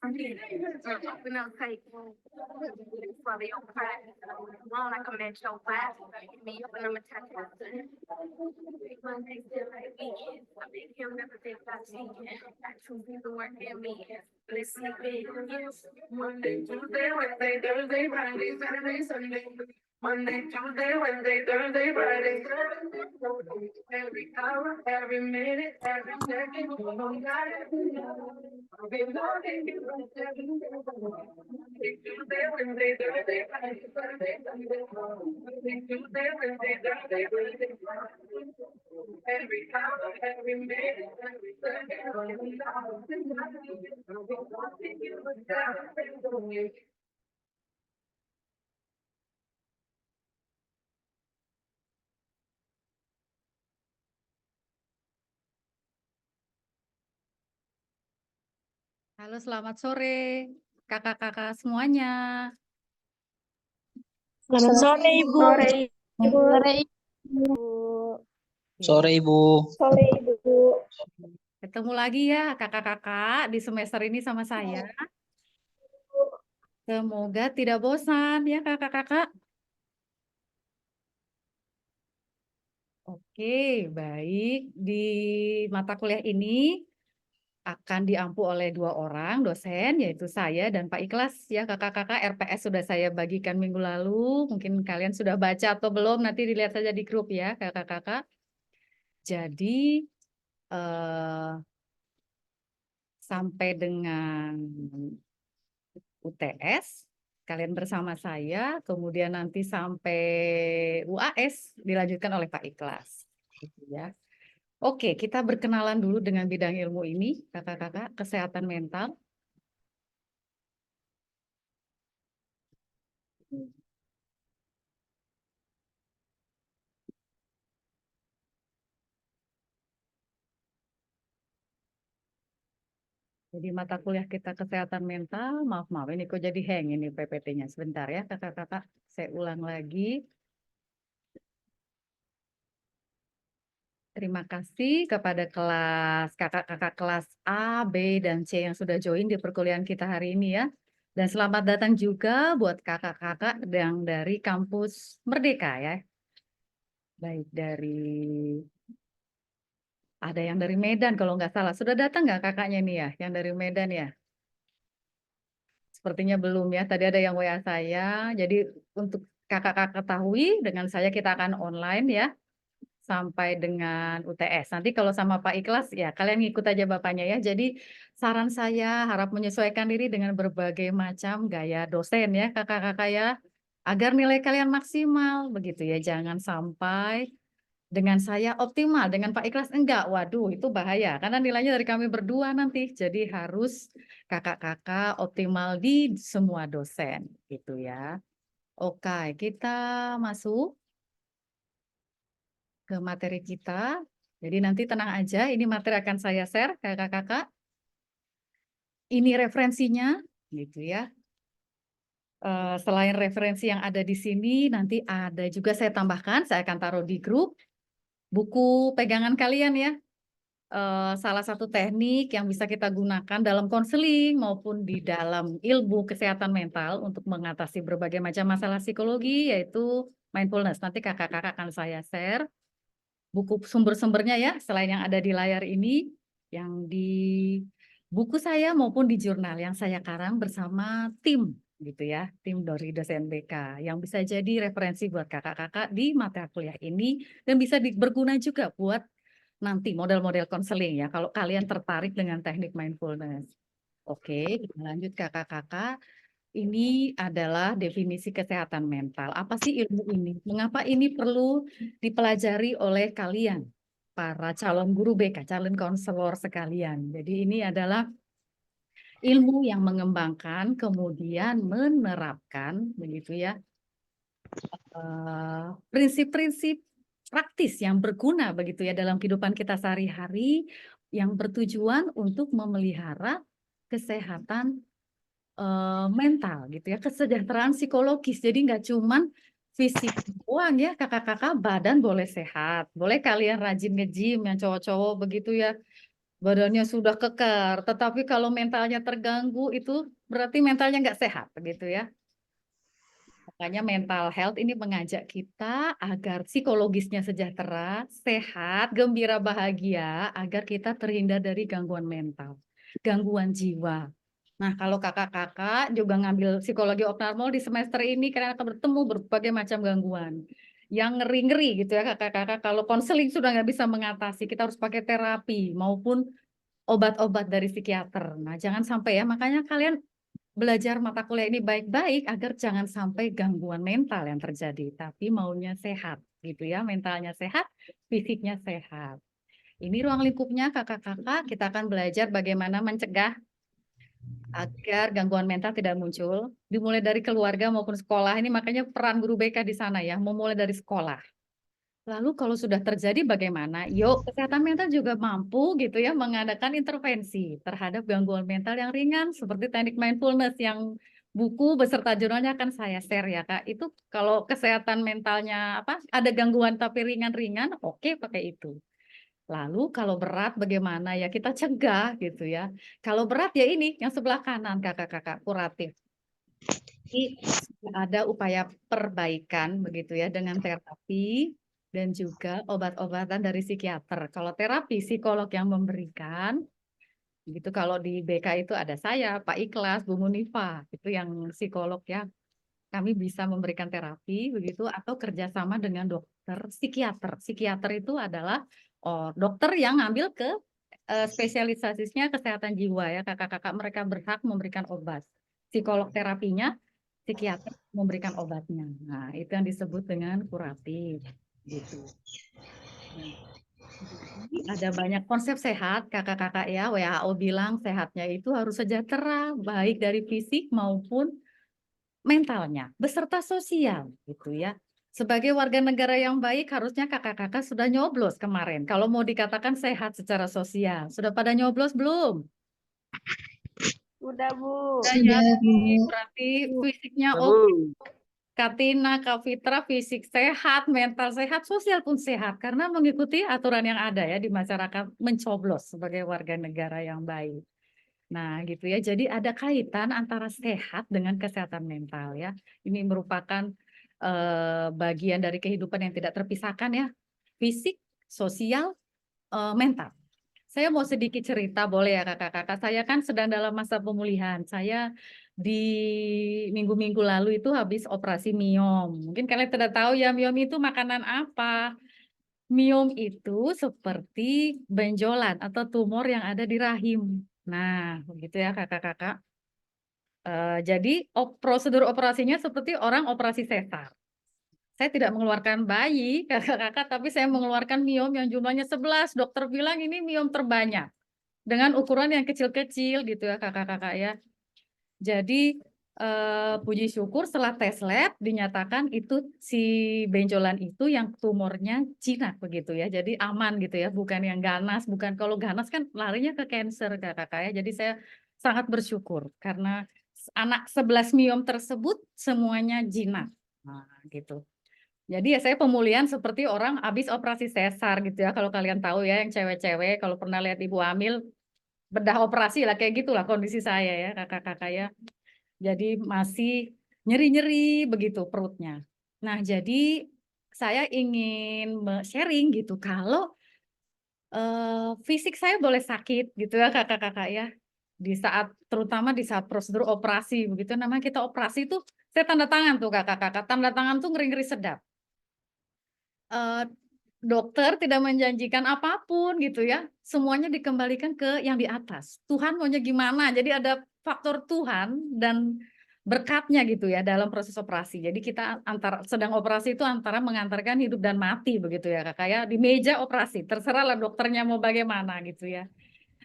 Não sei, falei ao pai, não na comente ao pai, me não me trata. One day still like me, I make him never think about me. I choose the work in me. Listen to me, yes. Monday, Tuesday, Wednesday, Thursday, Friday, Saturday, Sunday. Monday, Tuesday, Wednesday, Thursday, Friday, Saturday. Every hour, every minute, every second, oh God, every hour. I've been loving you every Monday, Tuesday, Wednesday, Thursday, Friday, Saturday, Sunday. Monday, Tuesday, Wednesday, Thursday, Friday, Saturday. Every hour, every minute, every second, oh God, every hour. I've been loving you every Halo, selamat sore kakak-kakak semuanya. Selamat sore, Ibu. Sore, Ibu. Sore, Sore Ibu. Sore, Ibu. Ketemu lagi ya kakak-kakak di semester ini sama saya. Semoga tidak bosan ya kakak-kakak. Oke, baik. Di mata kuliah ini akan diampu oleh 2 orang dosen, yaitu saya dan Pak Ikhlas ya kakak-kakak. RPS sudah saya bagikan minggu lalu, mungkin kalian sudah baca atau belum, nanti dilihat saja di grup ya kakak-kakak. Jadi sampai dengan UTS, kalian bersama saya, kemudian nanti sampai UAS dilanjutkan oleh Pak Ikhlas. Gitu ya. Oke, kita berkenalan dulu dengan bidang ilmu ini, kakak-kakak, kesehatan mental. Jadi mata kuliah kita kesehatan mental, maaf ini kok jadi hang ini PPT-nya. Sebentar ya kakak-kakak, saya ulang lagi. Terima kasih kepada kakak-kakak kelas A, B, dan C yang sudah join di perkuliahan kita hari ini ya. Dan selamat datang juga buat kakak-kakak yang dari kampus Merdeka ya. Baik ada yang dari Medan kalau nggak salah. Sudah datang nggak kakaknya nih ya, yang dari Medan ya? Sepertinya belum ya, tadi ada yang WA saya. Jadi untuk kakak-kakak ketahui, dengan saya kita akan online ya. Sampai dengan UTS. Nanti kalau sama Pak Ikhlas ya kalian ngikut aja Bapaknya ya. Jadi saran saya harap menyesuaikan diri dengan berbagai macam gaya dosen ya kakak-kakak ya. Agar nilai kalian maksimal begitu ya. Jangan sampai dengan saya optimal, dengan Pak Ikhlas enggak. Waduh itu bahaya karena nilainya dari kami berdua nanti. Jadi harus kakak-kakak optimal di semua dosen gitu ya. Oke, kita masuk ke materi kita. Jadi nanti tenang aja, ini materi akan saya share ke kakak-kakak. Ini referensinya, gitu ya. Selain referensi yang ada di sini, nanti ada juga saya tambahkan, saya akan taruh di grup buku pegangan kalian ya. Salah satu teknik yang bisa kita gunakan dalam konseling maupun di dalam ilmu kesehatan mental untuk mengatasi berbagai macam masalah psikologi, yaitu mindfulness. Nanti kakak-kakak akan saya share buku sumber-sumbernya ya, selain yang ada di layar ini, yang di buku saya maupun di jurnal yang saya karang bersama tim gitu ya, tim dari dosen BK yang bisa jadi referensi buat kakak-kakak di mata kuliah ini dan bisa berguna juga buat nanti model-model konseling ya kalau kalian tertarik dengan teknik mindfulness. Oke, kita lanjut kakak-kakak. Ini adalah definisi kesehatan mental. Apa sih ilmu ini? Mengapa ini perlu dipelajari oleh kalian, para calon guru BK, calon konselor sekalian? Jadi ini adalah ilmu yang mengembangkan, kemudian menerapkan, begitu ya, prinsip-prinsip praktis yang berguna begitu ya dalam kehidupan kita sehari-hari, yang bertujuan untuk memelihara kesehatan mental gitu ya, kesejahteraan psikologis. Jadi nggak cuman fisik doang ya kakak-kakak, badan boleh sehat, boleh kalian rajin nge-gym yang cowok-cowok begitu ya, badannya sudah kekar, tetapi kalau mentalnya terganggu itu berarti mentalnya nggak sehat, begitu ya. Makanya mental health ini mengajak kita agar psikologisnya sejahtera, sehat, gembira, bahagia, agar kita terhindar dari gangguan mental, gangguan jiwa. Nah, kalau kakak-kakak juga ngambil psikologi optimal di semester ini, karena akan bertemu berbagai macam gangguan. Yang ngeri-ngeri gitu ya kakak-kakak, kalau konseling sudah nggak bisa mengatasi, kita harus pakai terapi maupun obat-obat dari psikiater. Nah, jangan sampai ya, makanya kalian belajar mata kuliah ini baik-baik agar jangan sampai gangguan mental yang terjadi, tapi maunya sehat gitu ya, mentalnya sehat, fisiknya sehat. Ini ruang lingkupnya kakak-kakak, kita akan belajar bagaimana mencegah agar gangguan mental tidak muncul, dimulai dari keluarga maupun sekolah. Ini makanya peran guru BK di sana ya, memulai dari sekolah. Lalu kalau sudah terjadi bagaimana? Yuk, kesehatan mental juga mampu gitu ya mengadakan intervensi terhadap gangguan mental yang ringan seperti teknik mindfulness yang buku beserta jurnalnya akan saya share ya Kak. Itu kalau kesehatan mentalnya apa ada gangguan tapi ringan-ringan, oke pakai itu. Lalu kalau berat bagaimana ya kita cegah gitu ya. Kalau berat ya ini yang sebelah kanan kakak-kakak kuratif. Ini sudah ada upaya perbaikan begitu ya dengan terapi dan juga obat-obatan dari psikiater. Kalau terapi psikolog yang memberikan, gitu kalau di BK itu ada saya, Pak Ikhlas, Bu Munifa, itu yang psikolog ya. Kami bisa memberikan terapi begitu atau kerjasama dengan dokter psikiater. Psikiater itu adalah dokter yang ngambil ke spesialisasinya kesehatan jiwa ya kakak-kakak mereka berhak memberikan obat. Psikolog terapinya psikiater memberikan obatnya. Nah, itu yang disebut dengan kuratif gitu. Nah, jadi ada banyak konsep sehat kakak-kakak ya. WHO bilang sehatnya itu harus sejahtera baik dari fisik maupun mentalnya beserta sosial gitu ya. Sebagai warga negara yang baik harusnya kakak-kakak sudah nyoblos kemarin. Kalau mau dikatakan sehat secara sosial, sudah pada nyoblos belum? Udah, Bu. Sudah ya, berarti fisiknya oke. Katina, Kak Fitra, fisik sehat, mental sehat, sosial pun sehat karena mengikuti aturan yang ada ya di masyarakat mencoblos sebagai warga negara yang baik. Nah, gitu ya. Jadi ada kaitan antara sehat dengan kesehatan mental ya. Ini merupakan bagian dari kehidupan yang tidak terpisahkan ya. Fisik, sosial, mental. Saya mau sedikit cerita boleh ya kakak-kakak. Saya kan sedang dalam masa pemulihan. Saya di minggu-minggu lalu itu habis operasi miom. Mungkin kalian tidak tahu ya miom itu makanan apa. Miom itu seperti benjolan atau tumor yang ada di rahim. Nah, begitu ya kakak-kakak. Jadi prosedur operasinya seperti orang operasi sesar. Saya tidak mengeluarkan bayi, kakak-kakak, tapi saya mengeluarkan miom yang jumlahnya 11. Dokter bilang ini miom terbanyak. Dengan ukuran yang kecil-kecil gitu ya kakak-kakak ya. Jadi puji syukur setelah tes lab dinyatakan itu si benjolan itu yang tumornya jinak begitu ya. Jadi aman gitu ya, bukan yang ganas, bukan kalau ganas kan larinya ke cancer kakak-kakak ya. Jadi saya sangat bersyukur karena anak 11 miom tersebut semuanya jinak. Nah, gitu. Jadi ya saya pemulihan seperti orang habis operasi sesar gitu ya. Kalau kalian tahu ya yang cewek-cewek kalau pernah lihat ibu hamil bedah operasi lah kayak gitulah kondisi saya ya kakak-kakak ya. Jadi masih nyeri-nyeri begitu perutnya. Nah, jadi saya ingin sharing gitu kalau fisik saya boleh sakit gitu ya kakak-kakak ya. Di saat terutama di saat prosedur operasi begitu namanya kita operasi itu saya tanda tangan tuh kakak-kakak. Tanda tangan tuh ngeri-ngeri sedap. Dokter tidak menjanjikan apapun gitu ya, semuanya dikembalikan ke yang di atas. Tuhan maunya gimana, jadi ada faktor Tuhan dan berkatnya gitu ya dalam proses operasi. Jadi kita sedang operasi itu antara mengantarkan hidup dan mati begitu ya Kak ya, di meja operasi, terserahlah dokternya mau bagaimana gitu ya.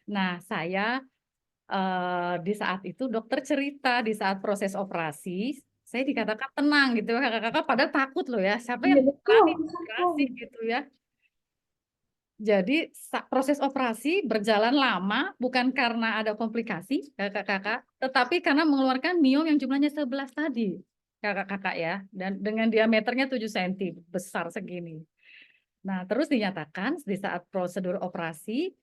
Nah saya di saat itu dokter cerita di saat proses operasi, saya dikatakan tenang gitu ya kakak-kakak padahal takut loh ya, siapa yang berani operasi gitu ya. Jadi proses operasi berjalan lama bukan karena ada komplikasi kakak-kakak, tetapi karena mengeluarkan miom yang jumlahnya 11 tadi kakak-kakak ya, dan dengan diameternya 7 cm, besar segini. Nah terus dinyatakan di saat prosedur operasi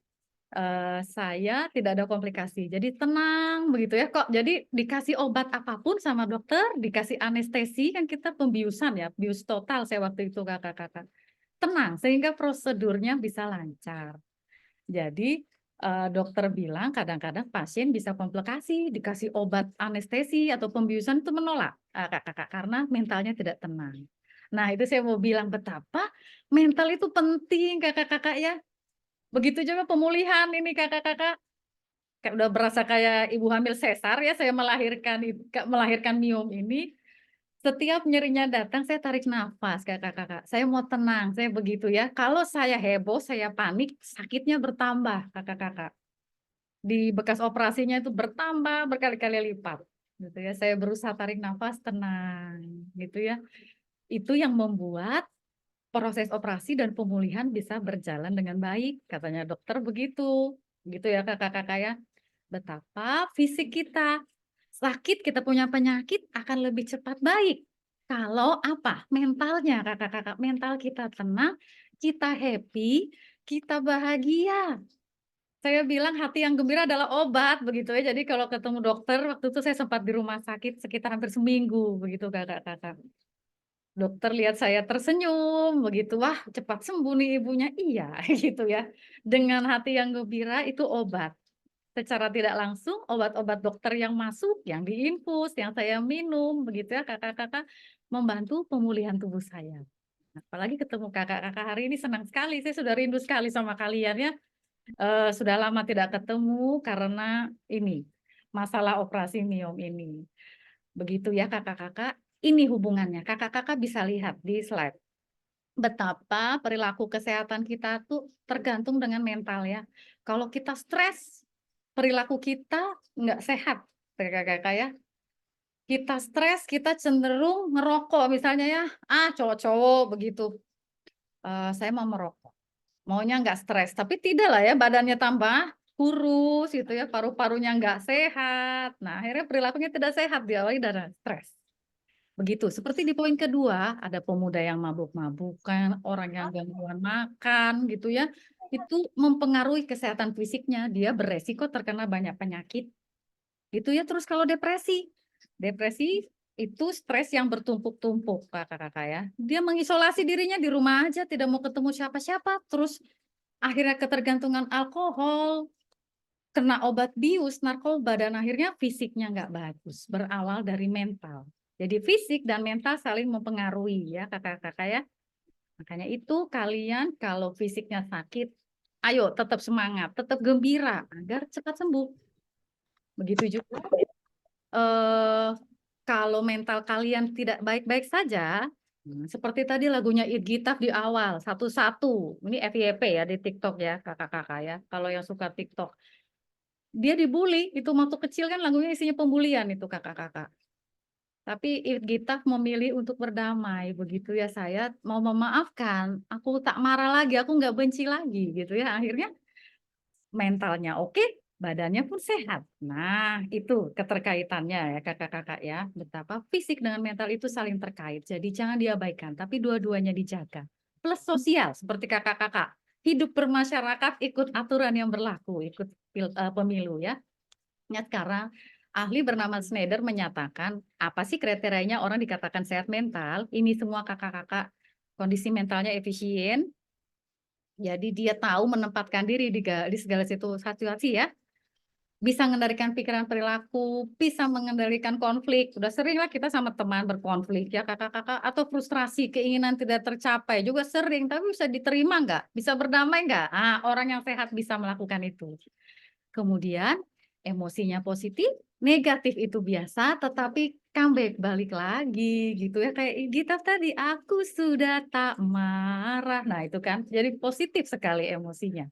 saya tidak ada komplikasi. Jadi tenang begitu ya kok. Jadi dikasih obat apapun sama dokter, dikasih anestesi kan kita pembiusan ya, bius total saya waktu itu kakak-kakak. Tenang sehingga prosedurnya bisa lancar. Jadi dokter bilang kadang-kadang pasien bisa komplikasi, dikasih obat anestesi atau pembiusan itu menolak kakak-kakak karena mentalnya tidak tenang. Nah itu saya mau bilang betapa mental itu penting kakak-kakak ya. Begitu juga pemulihan ini kakak-kakak. Kayak udah berasa kayak ibu hamil sesar ya, saya melahirkan Miom ini. Setiap nyerinya datang, saya tarik nafas kakak-kakak. Saya mau tenang, saya begitu ya. Kalau saya heboh, saya panik, sakitnya bertambah kakak-kakak. Di bekas operasinya itu bertambah berkali-kali lipat. Gitu ya. Saya berusaha tarik nafas tenang, gitu ya. Itu yang membuat proses operasi dan pemulihan bisa berjalan dengan baik, katanya dokter begitu. Gitu ya kakak-kakak ya. Betapa fisik kita sakit, kita punya penyakit akan lebih cepat baik. Kalau apa? Mentalnya kakak-kakak, mental kita tenang, kita happy, kita bahagia. Saya bilang hati yang gembira adalah obat begitu ya. Jadi kalau ketemu dokter waktu itu saya sempat di rumah sakit sekitar hampir seminggu begitu kakak-kakak. Dokter lihat saya tersenyum begitu, wah cepat sembuh nih ibunya. Iya gitu ya. Dengan hati yang gembira itu obat. Secara tidak langsung obat-obat dokter yang masuk, yang diinfus, yang saya minum begitu ya kakak-kakak membantu pemulihan tubuh saya. Apalagi ketemu kakak-kakak hari ini senang sekali, saya sudah rindu sekali sama kalian ya. Sudah lama tidak ketemu karena ini masalah operasi Miom ini. Begitu ya kakak-kakak. Ini hubungannya. Kakak-kakak bisa lihat di slide betapa perilaku kesehatan kita tuh tergantung dengan mental ya. Kalau kita stres, perilaku kita nggak sehat, kakak-kakak ya. Kita stres, kita cenderung ngerokok misalnya ya. Cowok-cowok begitu. Saya mau merokok. Maunya nggak stres, tapi tidak lah ya, badannya tambah kurus gitu ya, paru-parunya nggak sehat. Nah, akhirnya perilakunya tidak sehat, diawali dari stres. Begitu, seperti di poin kedua, ada pemuda yang mabuk-mabukan, orang yang gangguan makan gitu ya, itu mempengaruhi kesehatan fisiknya, dia beresiko terkena banyak penyakit. Gitu ya, terus kalau depresi, depresi itu stres yang bertumpuk-tumpuk kakak-kakak ya. Dia mengisolasi dirinya di rumah aja, tidak mau ketemu siapa-siapa, terus akhirnya ketergantungan alkohol, kena obat bius, narkoba, dan akhirnya fisiknya nggak bagus, berawal dari mental. Jadi fisik dan mental saling mempengaruhi ya kakak-kakak ya. Makanya itu kalian kalau fisiknya sakit, ayo tetap semangat, tetap gembira agar cepat sembuh. Begitu juga kalau mental kalian tidak baik-baik saja, seperti tadi lagunya It Gitaf di awal, satu-satu. Ini FYP ya di TikTok ya kakak-kakak ya. Kalau yang suka TikTok. Dia dibully, itu waktu kecil kan lagunya isinya pembulian itu kakak-kakak. Tapi It Gitaf memilih untuk berdamai, begitu ya saya mau memaafkan, aku tak marah lagi, aku nggak benci lagi gitu ya. Akhirnya mentalnya oke, badannya pun sehat. Nah, itu keterkaitannya ya kakak-kakak ya, betapa fisik dengan mental itu saling terkait. Jadi jangan diabaikan, tapi dua-duanya dijaga. Plus sosial seperti kakak-kakak, hidup bermasyarakat ikut aturan yang berlaku, ikut pemilu ya. Ya sekarang ahli bernama Schneider menyatakan apa sih kriterianya orang dikatakan sehat mental? Ini semua kakak-kakak kondisi mentalnya efisien. Jadi dia tahu menempatkan diri di segala situasi ya. Bisa mengendalikan pikiran perilaku, bisa mengendalikan konflik. Udah sering lah kita sama teman berkonflik ya kakak-kakak. Atau frustrasi, keinginan tidak tercapai juga sering. Tapi bisa diterima nggak? Bisa berdamai nggak? Orang yang sehat bisa melakukan itu. Kemudian emosinya positif, negatif itu biasa, tetapi comeback balik lagi gitu ya. Kayak Gita tadi, aku sudah tak marah. Nah itu kan, jadi positif sekali emosinya.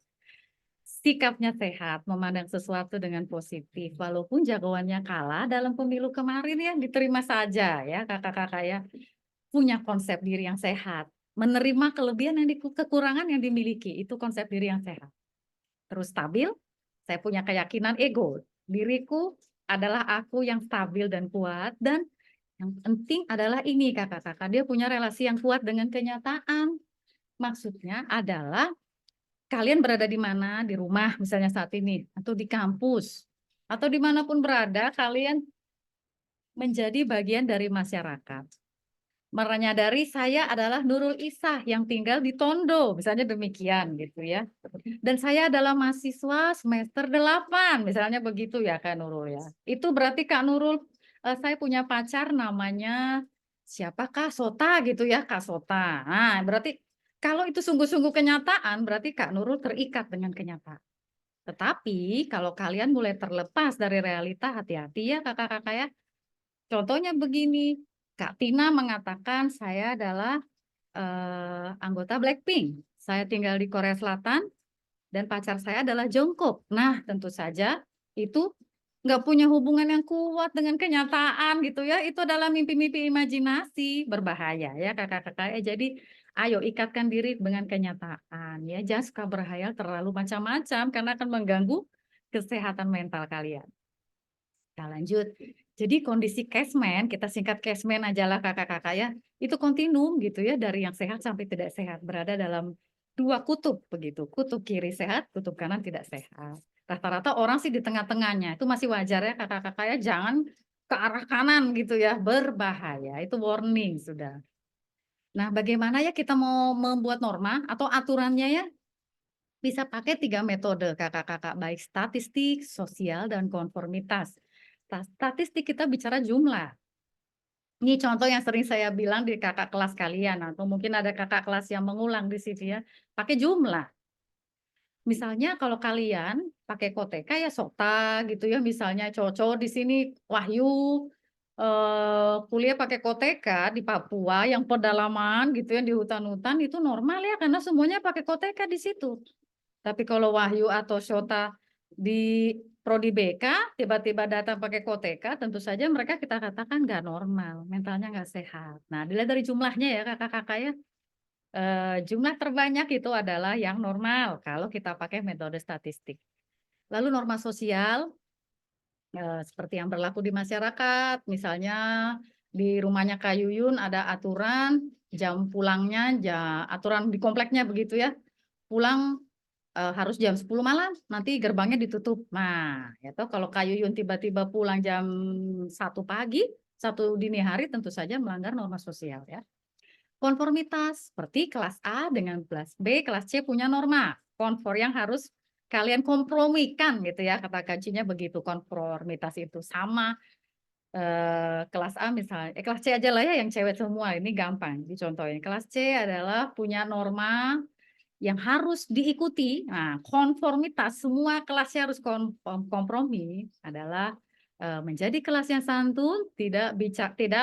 Sikapnya sehat, memandang sesuatu dengan positif. Walaupun jagoannya kalah dalam pemilu kemarin ya, diterima saja ya kakak-kakak ya. Punya konsep diri yang sehat. Menerima kelebihan kekurangan yang dimiliki, itu konsep diri yang sehat. Terus stabil, saya punya keyakinan ego. Diriku adalah aku yang stabil dan kuat, dan yang penting adalah ini kakak-kakak, dia punya relasi yang kuat dengan kenyataan. Maksudnya adalah kalian berada di mana, di rumah misalnya saat ini, atau di kampus, atau dimanapun berada, kalian menjadi bagian dari masyarakat. Menyadari saya adalah Nurul Isah yang tinggal di Tondo, misalnya demikian gitu ya. Dan saya adalah mahasiswa semester 8, misalnya begitu ya Kak Nurul ya. Itu berarti Kak Nurul, saya punya pacar namanya siapakah Sota gitu ya, Kak Sota. Nah, berarti kalau itu sungguh-sungguh kenyataan, berarti Kak Nurul terikat dengan kenyataan. Tetapi kalau kalian mulai terlepas dari realita, hati-hati ya kakak-kakak ya. Contohnya begini, Kak Tina mengatakan saya adalah anggota Blackpink. Saya tinggal di Korea Selatan dan pacar saya adalah Jungkook. Nah, tentu saja itu nggak punya hubungan yang kuat dengan kenyataan gitu ya. Itu adalah mimpi-mimpi imajinasi, berbahaya ya kakak-kakak. Jadi ayo ikatkan diri dengan kenyataan ya. Jangan suka berhayal terlalu macam-macam karena akan mengganggu kesehatan mental kalian. Kita lanjut. Jadi kondisi cashman, kita singkat cashman aja lah kakak-kakak ya. Itu kontinum gitu ya, dari yang sehat sampai tidak sehat. Berada dalam dua kutub begitu. Kutub kiri sehat, kutub kanan tidak sehat. Rata-rata orang sih di tengah-tengahnya. Itu masih wajar ya kakak-kakak ya. Jangan ke arah kanan gitu ya. Berbahaya. Itu warning sudah. Nah bagaimana ya kita mau membuat norma atau aturannya ya? Bisa pakai 3 metode kakak-kakak, baik statistik, sosial, dan konformitas. Statistik kita bicara jumlah. Ini contoh yang sering saya bilang di kakak kelas kalian, atau mungkin ada kakak kelas yang mengulang di sini ya, pakai jumlah. Misalnya kalau kalian pakai koteka ya Sota gitu ya, misalnya cowok di sini Wahyu, kuliah pakai koteka di Papua yang pedalaman gitu ya, di hutan-hutan itu normal ya, karena semuanya pakai koteka di situ. Tapi kalau Wahyu atau Shota di prodi BK tiba-tiba datang pakai koteka, tentu saja mereka kita katakan nggak normal, mentalnya nggak sehat. Nah, dilihat dari jumlahnya ya kakak-kakak ya. Jumlah terbanyak itu adalah yang normal kalau kita pakai metode statistik. Lalu norma sosial seperti yang berlaku di masyarakat, misalnya di rumahnya Kak Yuyun ada aturan jam pulangnya, aturan di kompleknya begitu ya. Pulang harus jam 10 malam, nanti gerbangnya ditutup. Nah, itu kalau Kak Yuyun tiba-tiba pulang jam 1 pagi, 1 dini hari tentu saja melanggar norma sosial ya. Konformitas, seperti kelas A dengan kelas B, kelas C punya norma. Konfor yang harus kalian kompromikan gitu ya, kata kuncinya begitu, konformitas itu sama kelas A misalnya, kelas C aja lah ya yang cewek semua, ini gampang dicontohin. Kelas C adalah punya norma yang harus diikuti. Nah, konformitas semua kelasnya harus kompromi adalah menjadi kelas yang santun, tidak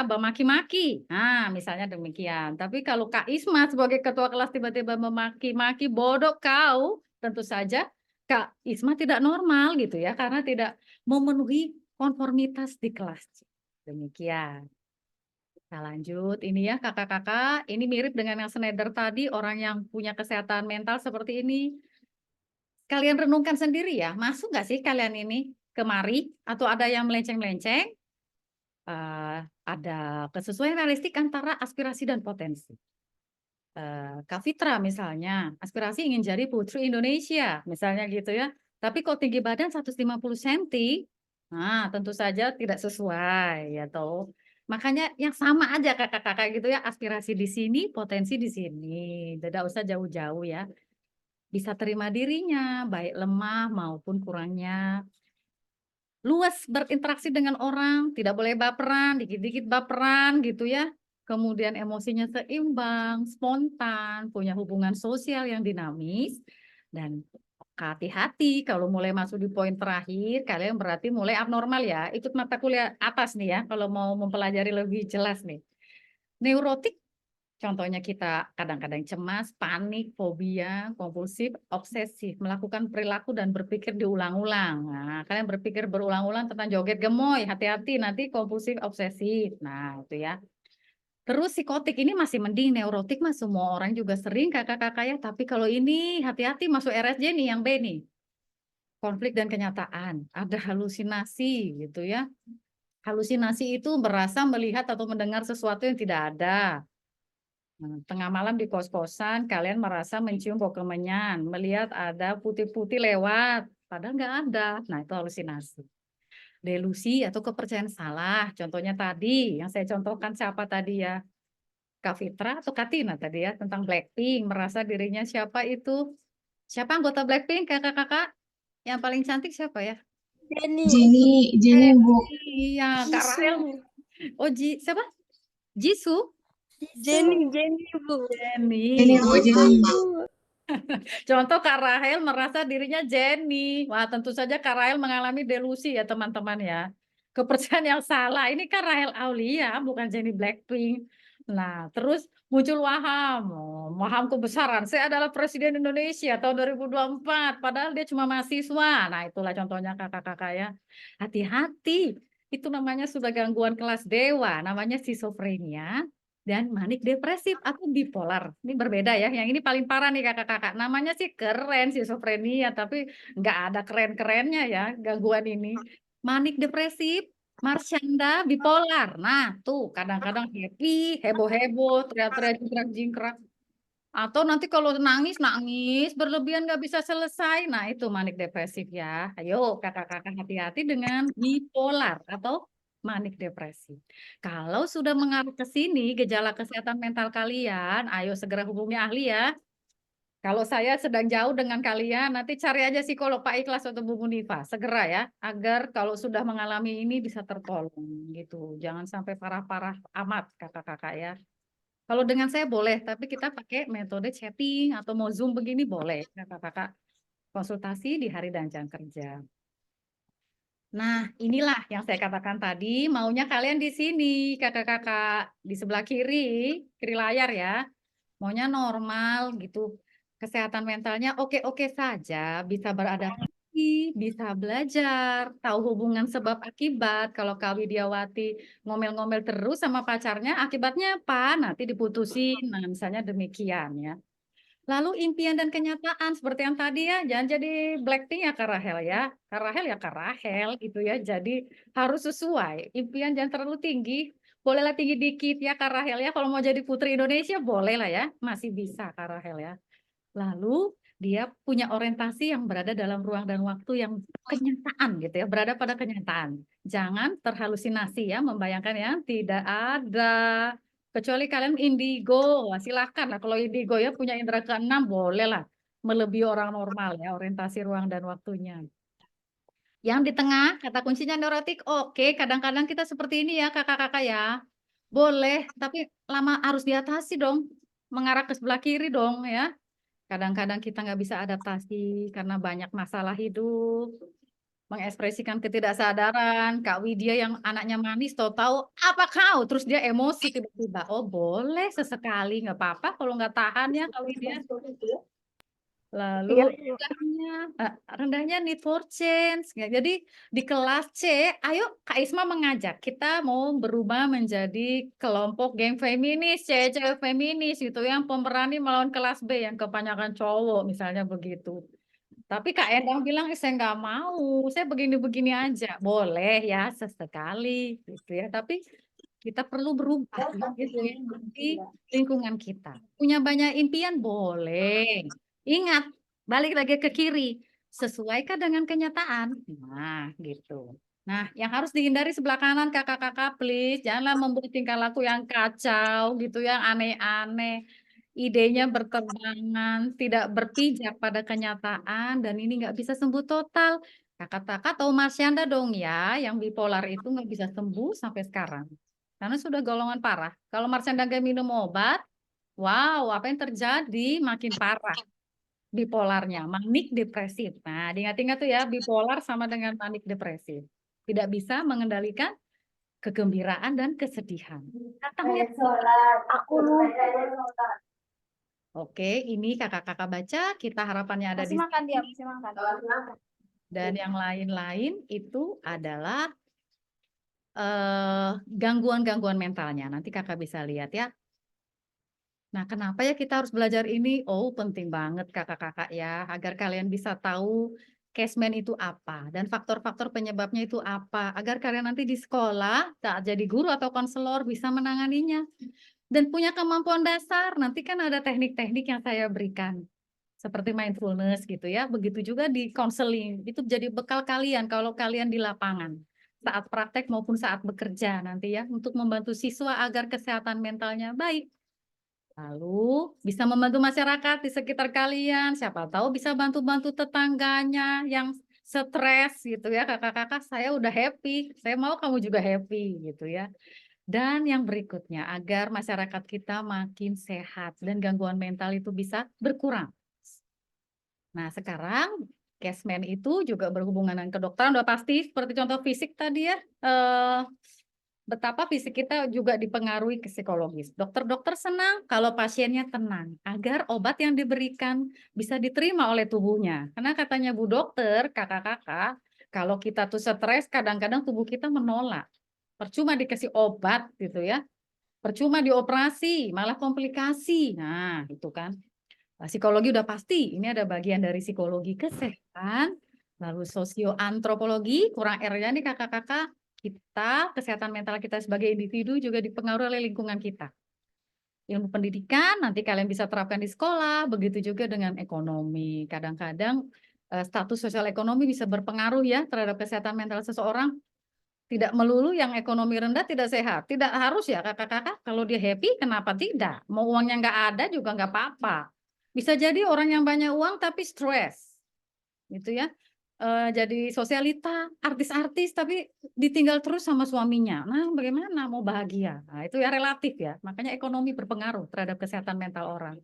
memaki-maki. Nah, misalnya demikian. Tapi kalau Kak Isma sebagai ketua kelas tiba-tiba memaki-maki, bodoh kau, tentu saja Kak Isma tidak normal gitu ya, karena tidak memenuhi konformitas di kelas. Demikian. Kita lanjut, ini ya kakak-kakak, ini mirip dengan yang Schneider tadi, orang yang punya kesehatan mental seperti ini. Kalian renungkan sendiri ya, masuk nggak sih kalian ini kemari? Atau ada yang melenceng-melenceng? Ada kesesuaian realistik antara aspirasi dan potensi. Kak Fitra misalnya, aspirasi ingin jadi putri Indonesia, misalnya gitu ya. Tapi kok tinggi badan 150 cm, nah tentu saja tidak sesuai ya toh. Makanya yang sama aja kakak-kakak gitu ya, aspirasi di sini, potensi di sini. Tidak usah jauh-jauh ya. Bisa terima dirinya, baik lemah maupun kurangnya. Luas berinteraksi dengan orang, tidak boleh baperan, dikit-dikit baperan gitu ya. Kemudian emosinya seimbang, spontan, punya hubungan sosial yang dinamis, dan hati-hati kalau mulai masuk di poin terakhir, kalian berarti mulai abnormal ya. Ikut mata kuliah atas nih ya, kalau mau mempelajari lebih jelas nih. Neurotik, contohnya kita kadang-kadang cemas, panik, fobia, kompulsif, obsesif, melakukan perilaku dan berpikir diulang-ulang. Nah, kalian berpikir berulang-ulang tentang joget gemoy, hati-hati nanti kompulsif, obsesif. Nah, itu ya. Terus psikotik ini masih mending, neurotik mah semua orang juga sering kakak-kakak ya. Tapi kalau ini hati-hati masuk RSJ nih yang B nih. Konflik dan kenyataan, ada halusinasi gitu ya. Halusinasi itu merasa melihat atau mendengar sesuatu yang tidak ada. Nah, tengah malam di kos-kosan, kalian merasa mencium bau kemenyan, melihat ada putih-putih lewat, padahal nggak ada. Nah, itu halusinasi. Delusi atau kepercayaan salah. Contohnya tadi, yang saya contohkan siapa tadi ya? Kak Fitra atau Kak Tina tadi ya, tentang Blackpink, merasa dirinya siapa itu? Siapa anggota Blackpink, kakak-kakak? Yang paling cantik siapa ya? Jenny Bu. Iya, Kak Rahel. Oh, siapa? Jisoo? Jenny Bu. Jenny. Jenny. Contoh Kak Rahel merasa dirinya Jenny. Wah, tentu saja Kak Rahel mengalami delusi ya teman-teman ya. Kepercayaan yang salah. Ini kan Rahel Aulia, bukan Jenny Blackpink. Nah, terus muncul waham. Oh, waham kebesaran. Saya adalah Presiden Indonesia tahun 2024. Padahal dia cuma mahasiswa. Nah, itulah contohnya kakak-kakak ya. Hati-hati. Itu namanya sudah gangguan kelas dewa. Namanya schizophrenia dan manik depresif atau bipolar. Ini berbeda ya. Yang ini paling parah nih kakak-kakak. Namanya sih keren schizophrenia, tapi nggak ada keren-kerennya ya gangguan ini. Manik depresif, Marsyanda bipolar. Nah, tuh kadang-kadang happy, heboh-heboh, teriak-teriak, jingkrak-jingkrak. Atau nanti kalau nangis, nangis, berlebihan nggak bisa selesai. Nah, itu manik depresif ya. Ayo kakak-kakak hati-hati dengan bipolar atau manik depresif. Kalau sudah mengarah ke sini gejala kesehatan mental kalian, ayo segera hubungi ahli ya. Kalau saya sedang jauh dengan kalian, nanti cari aja psikolog Pak Ikhlas atau Bu Munifa, segera ya, agar kalau sudah mengalami ini bisa tertolong gitu. Jangan sampai parah-parah amat kakak-kakak ya. Kalau dengan saya boleh, tapi kita pakai metode chatting atau mau Zoom begini boleh, kakak-kakak konsultasi di hari dan jam kerja. Nah, inilah yang saya katakan tadi, maunya kalian di sini, kakak-kakak, di sebelah kiri layar ya. Maunya normal gitu. Kesehatan mentalnya oke-oke saja, bisa beradaptasi, bisa belajar, tahu hubungan sebab akibat. Kalau Kak Widiawati ngomel-ngomel terus sama pacarnya, akibatnya apa? Nanti diputusin. Nah, misalnya demikian ya. Lalu impian dan kenyataan seperti yang tadi ya, jangan jadi Blackpink ya Kak Rahel ya. Kak Rahel ya Kak Rahel gitu ya. Jadi harus sesuai. Impian jangan terlalu tinggi. Bolehlah tinggi dikit ya Kak Rahel ya. Kalau mau jadi Putri Indonesia boleh lah ya. Masih bisa Kak Rahel ya. Lalu dia punya orientasi yang berada dalam ruang dan waktu yang kenyataan gitu ya. Berada pada kenyataan. Jangan terhalusinasi ya. Membayangkan yang tidak ada. Kecuali kalian indigo, silakan lah. Kalau indigo ya punya indera keenam boleh lah melebihi orang normal ya orientasi ruang dan waktunya. Yang di tengah kata kuncinya neurotik, oke. Kadang-kadang kita seperti ini ya kakak-kakak ya. Boleh, tapi lama harus diatasi dong. Mengarah ke sebelah kiri dong ya. Kadang-kadang kita nggak bisa adaptasi karena banyak masalah hidup. Mengekspresikan ketidaksadaran, Kak Widya yang anaknya manis, tahu-tahu apa kau, terus dia emosi tiba-tiba. Oh boleh sesekali, nggak apa-apa kalau nggak tahan ya Kak Widya. Lalu rendahnya need for change. Ya, jadi di kelas C, ayo Kak Isma mengajak kita mau berubah menjadi kelompok geng feminis, cewek-cewek feminis itu yang pemberani melawan kelas B yang kebanyakan cowok misalnya begitu. Tapi Kak Endang bilang, saya nggak mau, saya begini-begini aja. Boleh ya, sesekali gitu ya. Tapi kita perlu berubah gitu ya di lingkungan kita. Punya banyak impian, boleh. Ingat, balik lagi ke kiri. Sesuaikan dengan kenyataan. Nah, gitu. Nah, yang harus dihindari sebelah kanan kakak-kakak, please. Janganlah membuat tingkah laku yang kacau gitu, yang aneh-aneh. Idenya berterbangan, tidak berpijak pada kenyataan, dan ini nggak bisa sembuh total. Kakak-kakak tahu Marsyanda dong ya, yang bipolar itu nggak bisa sembuh sampai sekarang. Karena sudah golongan parah. Kalau Marsyanda nggak minum obat, wow, apa yang terjadi? Makin parah bipolarnya, manik depresif. Nah, diingat-ingat tuh ya, bipolar sama dengan manik depresif. Tidak bisa mengendalikan kegembiraan dan kesedihan. Datang lihat. Aku lupa. Oke, ini kakak-kakak baca, kita harapannya ada di Masih makan dia, sini. masih makan. Dan yang lain-lain itu adalah gangguan-gangguan mentalnya. Nanti kakak bisa lihat ya. Nah, kenapa ya kita harus belajar ini? Oh, penting banget kakak-kakak ya, agar kalian bisa tahu casement itu apa dan faktor-faktor penyebabnya itu apa, agar kalian nanti di sekolah saat jadi guru atau konselor bisa menanganinya. dan punya kemampuan dasar. Nanti kan ada teknik-teknik yang saya berikan seperti mindfulness gitu ya. Begitu juga di counseling. Itu jadi bekal kalian kalau kalian di lapangan saat praktek maupun saat bekerja nanti ya untuk membantu siswa agar kesehatan mentalnya baik. Lalu bisa membantu masyarakat di sekitar kalian, siapa tahu bisa bantu-bantu tetangganya yang stres gitu ya, kakak-kakak saya udah happy, saya mau kamu juga happy gitu ya. Dan yang berikutnya agar masyarakat kita makin sehat dan gangguan mental itu bisa berkurang. Nah sekarang Cashman itu juga berhubungan dengan kedokteran udah pasti seperti contoh fisik tadi ya. Betapa fisik kita juga dipengaruhi ke psikologis. Dokter-dokter senang kalau pasiennya tenang, agar obat yang diberikan bisa diterima oleh tubuhnya. Karena katanya Bu Dokter, kakak-kakak, kalau kita tuh stres, kadang-kadang tubuh kita menolak. Percuma dikasih obat gitu ya, percuma dioperasi, malah komplikasi. Nah, itu kan. Psikologi udah pasti, ini ada bagian dari psikologi kesehatan, lalu sosioantropologi, kurang R-nya nih kakak-kakak, kita, kesehatan mental kita sebagai individu juga dipengaruhi oleh lingkungan kita. Ilmu pendidikan nanti kalian bisa terapkan di sekolah, begitu juga dengan ekonomi. Kadang-kadang status sosial ekonomi bisa berpengaruh ya terhadap kesehatan mental seseorang. Tidak melulu yang ekonomi rendah tidak sehat. Tidak harus ya kakak-kakak, kalau dia happy kenapa tidak? Mau uangnya nggak ada juga nggak apa-apa. Bisa jadi orang yang banyak uang tapi stres, gitu ya. Jadi sosialita, artis-artis tapi ditinggal terus sama suaminya. Nah, bagaimana mau bahagia? Nah, itu ya relatif ya. Makanya ekonomi berpengaruh terhadap kesehatan mental orang.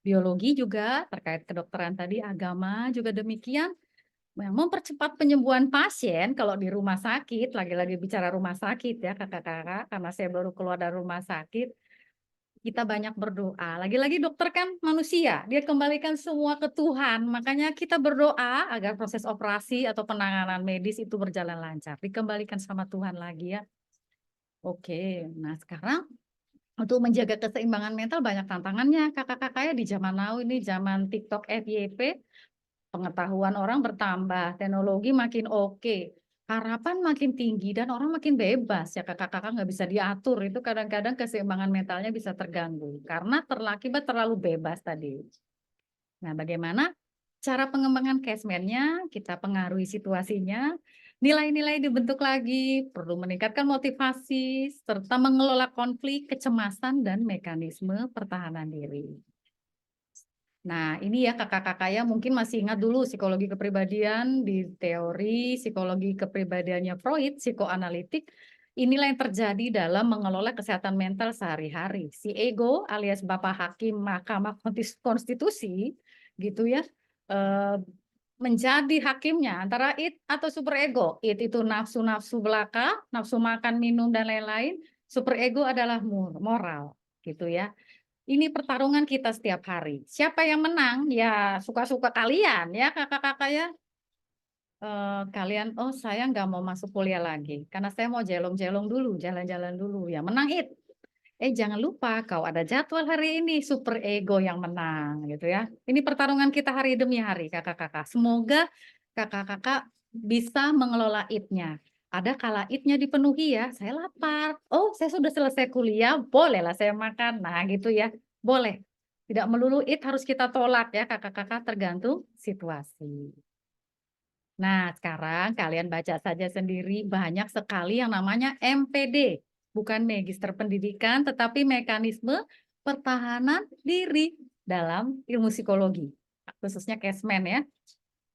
Biologi juga terkait kedokteran tadi, agama juga demikian. Mempercepat penyembuhan pasien kalau di rumah sakit, lagi-lagi bicara rumah sakit ya kakak-kakak, karena saya baru keluar dari rumah sakit, kita banyak berdoa. Lagi-lagi dokter kan manusia, dia kembalikan semua ke Tuhan. Makanya kita berdoa agar proses operasi atau penanganan medis itu berjalan lancar. Dikembalikan sama Tuhan lagi ya. Oke, nah sekarang untuk menjaga keseimbangan mental banyak tantangannya kakak-kakaknya di zaman now ini, zaman TikTok, FYP, pengetahuan orang bertambah, teknologi makin oke, harapan makin tinggi dan orang makin bebas ya kakak-kakak nggak bisa diatur itu kadang-kadang keseimbangan mentalnya bisa terganggu karena akibat terlalu bebas tadi. Nah, bagaimana cara pengembangan cashman-nya? Kita pengaruhi situasinya, nilai-nilai dibentuk lagi, perlu meningkatkan motivasi serta mengelola konflik, kecemasan dan mekanisme pertahanan diri. Nah, ini ya kakak-kakak ya mungkin masih ingat dulu psikologi kepribadian di teori psikologi kepribadiannya Freud, psikoanalitik. Inilah yang terjadi dalam mengelola kesehatan mental sehari-hari. Si ego alias Bapak Hakim Mahkamah Konstitusi gitu ya, menjadi hakimnya antara id atau superego. Id itu nafsu-nafsu belaka, nafsu makan, minum dan lain-lain. Superego adalah moral gitu ya. Ini pertarungan kita setiap hari. Siapa yang menang? Ya suka-suka kalian ya kakak-kakak ya. Kalian, oh saya nggak mau masuk kuliah lagi. Karena saya mau jelong-jelong dulu, jalan-jalan dulu. Ya menang it. Jangan lupa kau ada jadwal hari ini. Super ego yang menang gitu ya. Ini pertarungan kita hari demi hari kakak-kakak. Semoga kakak-kakak bisa mengelola it-nya. Ada kala it-nya dipenuhi ya, saya lapar. Oh, saya sudah selesai kuliah, bolehlah saya makan. Nah, gitu ya. Boleh. Tidak melulu it harus kita tolak ya, kakak-kakak tergantung situasi. Nah, sekarang kalian baca saja sendiri banyak sekali yang namanya MPD. Bukan Magister Pendidikan, tetapi mekanisme pertahanan diri dalam ilmu psikologi. Khususnya Cashman ya.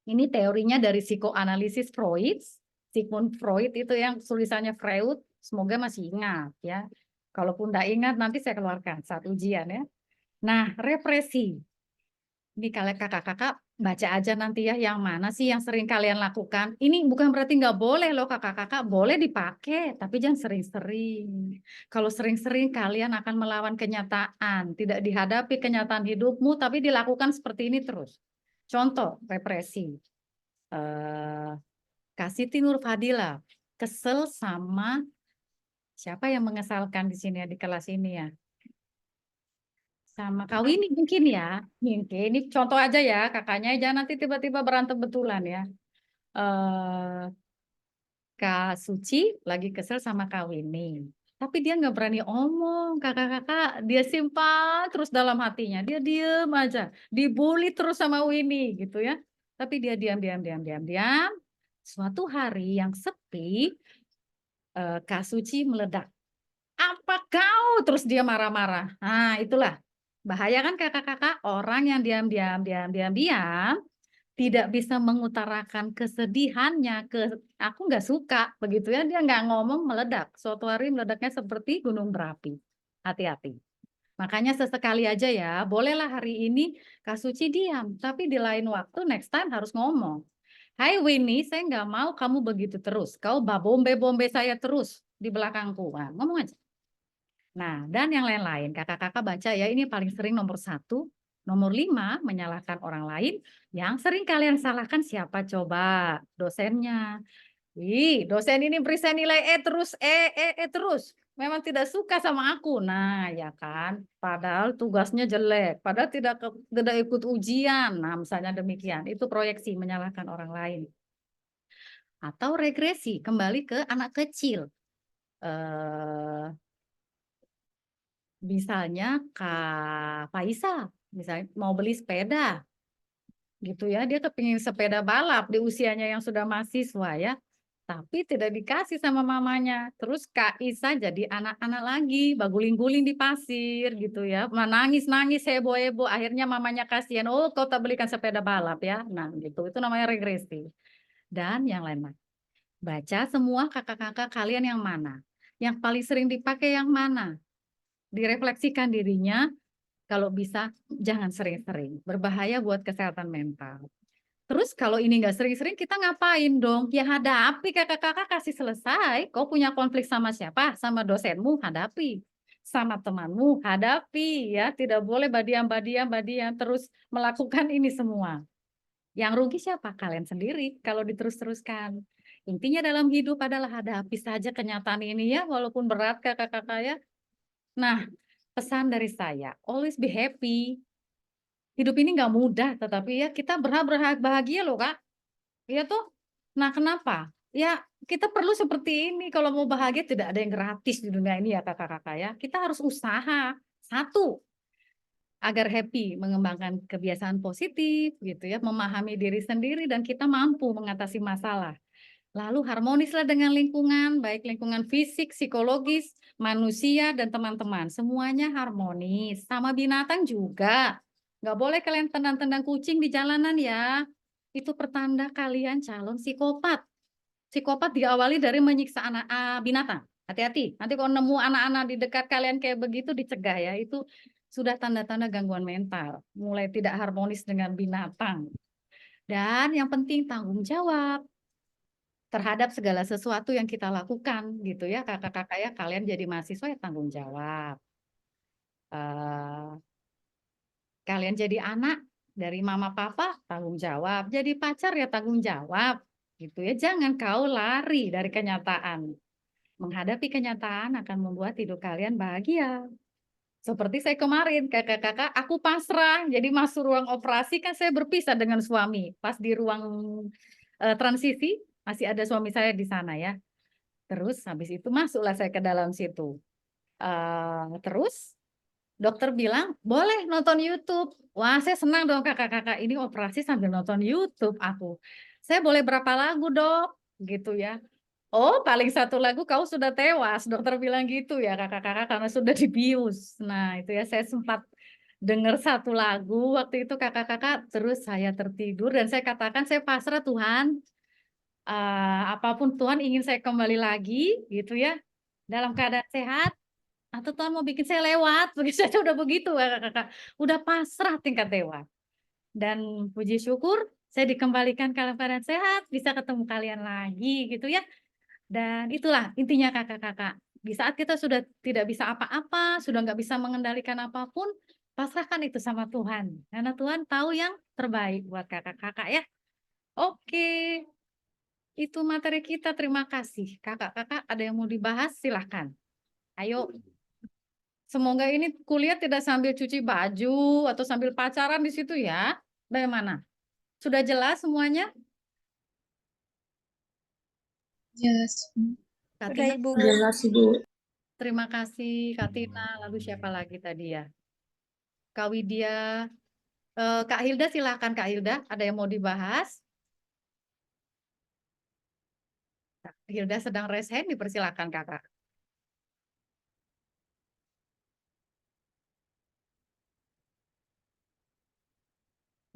Ini teorinya dari psikoanalisis Freud. Sigmund Freud itu yang tulisannya Freud. Semoga masih ingat ya. Kalaupun tidak ingat nanti saya keluarkan saat ujian ya. Nah, represi. Ini kalian kakak-kakak baca aja nanti ya yang mana sih yang sering kalian lakukan. Ini bukan berarti nggak boleh loh kakak-kakak, boleh dipakai, tapi jangan sering-sering. Kalau sering-sering kalian akan melawan kenyataan, tidak dihadapi kenyataan hidupmu, tapi dilakukan seperti ini terus. Contoh represi. Kasih Nur Fadila kesel sama siapa yang mengesalkan di sini ya di kelas ini ya? Sama Kak Winnie mungkin ya, mungkin ini contoh aja ya kakaknya, jangan nanti tiba-tiba berantem betulan ya. Kak Suci lagi kesel sama Kak Winnie. Tapi dia nggak berani omong, kakak-kakak. Dia simpan terus dalam hatinya. Dia diem aja. Dibully terus sama Winnie gitu ya. Tapi dia diam, diam, diam, diam, diam. Suatu hari yang sepi, Kak Suci meledak. Apa kau? Terus dia marah-marah. Nah, itulah. Bahaya kan kakak-kakak? Orang yang diam, diam, diam, diam, diam. Tidak bisa mengutarakan kesedihannya ke aku nggak suka begitu ya, dia nggak ngomong meledak, suatu hari meledaknya seperti gunung berapi. Hati-hati, makanya sesekali aja ya, bolehlah hari ini Kak Suci diam, tapi di lain waktu next time harus ngomong. Hai Winnie, saya nggak mau kamu begitu terus, kau babombe-bombe saya terus di belakangku. Nah, ngomong aja. Nah, dan yang lain-lain, kakak-kakak baca ya, ini paling sering nomor 1. Nomor 5, menyalahkan orang lain. Yang sering kalian salahkan siapa coba? Dosennya. Ih, dosen ini beri saya nilai terus, terus. Memang tidak suka sama aku. Nah, ya kan. Padahal tugasnya jelek. Padahal tidak ikut ujian. Nah, misalnya demikian. Itu proyeksi, menyalahkan orang lain. Atau regresi, kembali ke anak kecil. Misalnya Kak Faisa, misalnya mau beli sepeda, gitu ya, dia kepingin sepeda balap di usianya yang sudah mahasiswa ya, tapi tidak dikasih sama mamanya. Terus Kak Isa jadi anak-anak lagi, baguling-guling di pasir gitu ya, nangis-nangis heboh-heboh, akhirnya mamanya kasihan, oh kau tak belikan sepeda balap ya, nah gitu, itu namanya regresi. Dan yang lain-lain. Baca semua kakak-kakak kalian yang mana, yang paling sering dipakai yang mana, direfleksikan dirinya. Kalau bisa jangan sering-sering, berbahaya buat kesehatan mental. Terus kalau ini nggak sering-sering kita ngapain dong? Ya hadapi kakak-kakak, kasih selesai. Kau punya konflik sama siapa? Sama dosenmu, hadapi. Sama temanmu, hadapi ya. Tidak boleh badiam terus melakukan ini semua. Yang rugi siapa? Kalian sendiri kalau diterus-teruskan. Intinya dalam hidup adalah hadapi saja kenyataan ini ya, walaupun berat kakak-kakak ya. Nah, pesan dari saya, always be happy. Hidup ini nggak mudah, tetapi ya kita berhak bahagia loh Kak. Iya tuh. Nah kenapa? Ya kita perlu seperti ini. Kalau mau bahagia tidak ada yang gratis di dunia ini ya kakak-kakak ya. Kita harus usaha. Satu, agar happy, mengembangkan kebiasaan positif gitu ya, memahami diri sendiri dan kita mampu mengatasi masalah. Lalu harmonislah dengan lingkungan, baik lingkungan fisik, psikologis, manusia, dan teman-teman. Semuanya harmonis. Sama binatang juga. Nggak boleh kalian tendang-tendang kucing di jalanan ya. Itu pertanda kalian calon psikopat. Psikopat diawali dari menyiksa anak binatang. Hati-hati. Nanti kalau nemu anak-anak di dekat kalian kayak begitu dicegah ya. Itu sudah tanda-tanda gangguan mental. Mulai tidak harmonis dengan binatang. Dan yang penting tanggung jawab terhadap segala sesuatu yang kita lakukan gitu ya kakak-kakak ya, kalian jadi mahasiswa ya tanggung jawab. Kalian jadi anak dari mama papa tanggung jawab, jadi pacar ya tanggung jawab gitu ya. Jangan kau lari dari kenyataan. Menghadapi kenyataan akan membuat hidup kalian bahagia. Seperti saya kemarin, kakak-kakak, aku pasrah. Jadi masuk ruang operasi kan saya berpisah dengan suami. Pas di ruang transisi masih ada suami saya di sana ya. Terus habis itu masuklah saya ke dalam situ. Terus dokter bilang, boleh nonton YouTube. Wah, saya senang dong kakak-kakak. Ini operasi sambil nonton YouTube aku. Saya boleh berapa lagu dok? Gitu ya. Oh, paling satu lagu kau sudah tewas. Dokter bilang gitu ya kakak-kakak karena sudah dibius. Nah, itu ya saya sempat dengar satu lagu waktu itu kakak-kakak. Terus saya tertidur dan saya katakan saya pasrah Tuhan. Apapun Tuhan ingin saya kembali lagi gitu ya dalam keadaan sehat atau Tuhan mau bikin saya lewat begitu saja udah begitu kakak-kakak udah pasrah tingkat dewa dan puji syukur saya dikembalikan ke keadaan sehat bisa ketemu kalian lagi gitu ya dan itulah intinya kakak-kakak di saat kita sudah tidak bisa apa-apa sudah nggak bisa mengendalikan apapun pasrahkan itu sama Tuhan karena Tuhan tahu yang terbaik buat kakak-kakak ya. Oke. Itu materi kita, terima kasih. Kakak-kakak ada yang mau dibahas, silahkan. Ayo, semoga ini kuliah tidak sambil cuci baju atau sambil pacaran di situ ya. Bagaimana? Sudah jelas semuanya? Jelas. Udah Ibu. Jelas, Ibu. terima kasih Kak Tina. Lalu siapa lagi tadi ya? Kak Widya. Kak Hilda silakan Kak Hilda. Ada yang mau dibahas? Kak Hilda sedang raise hand, dipersilakan Kakak.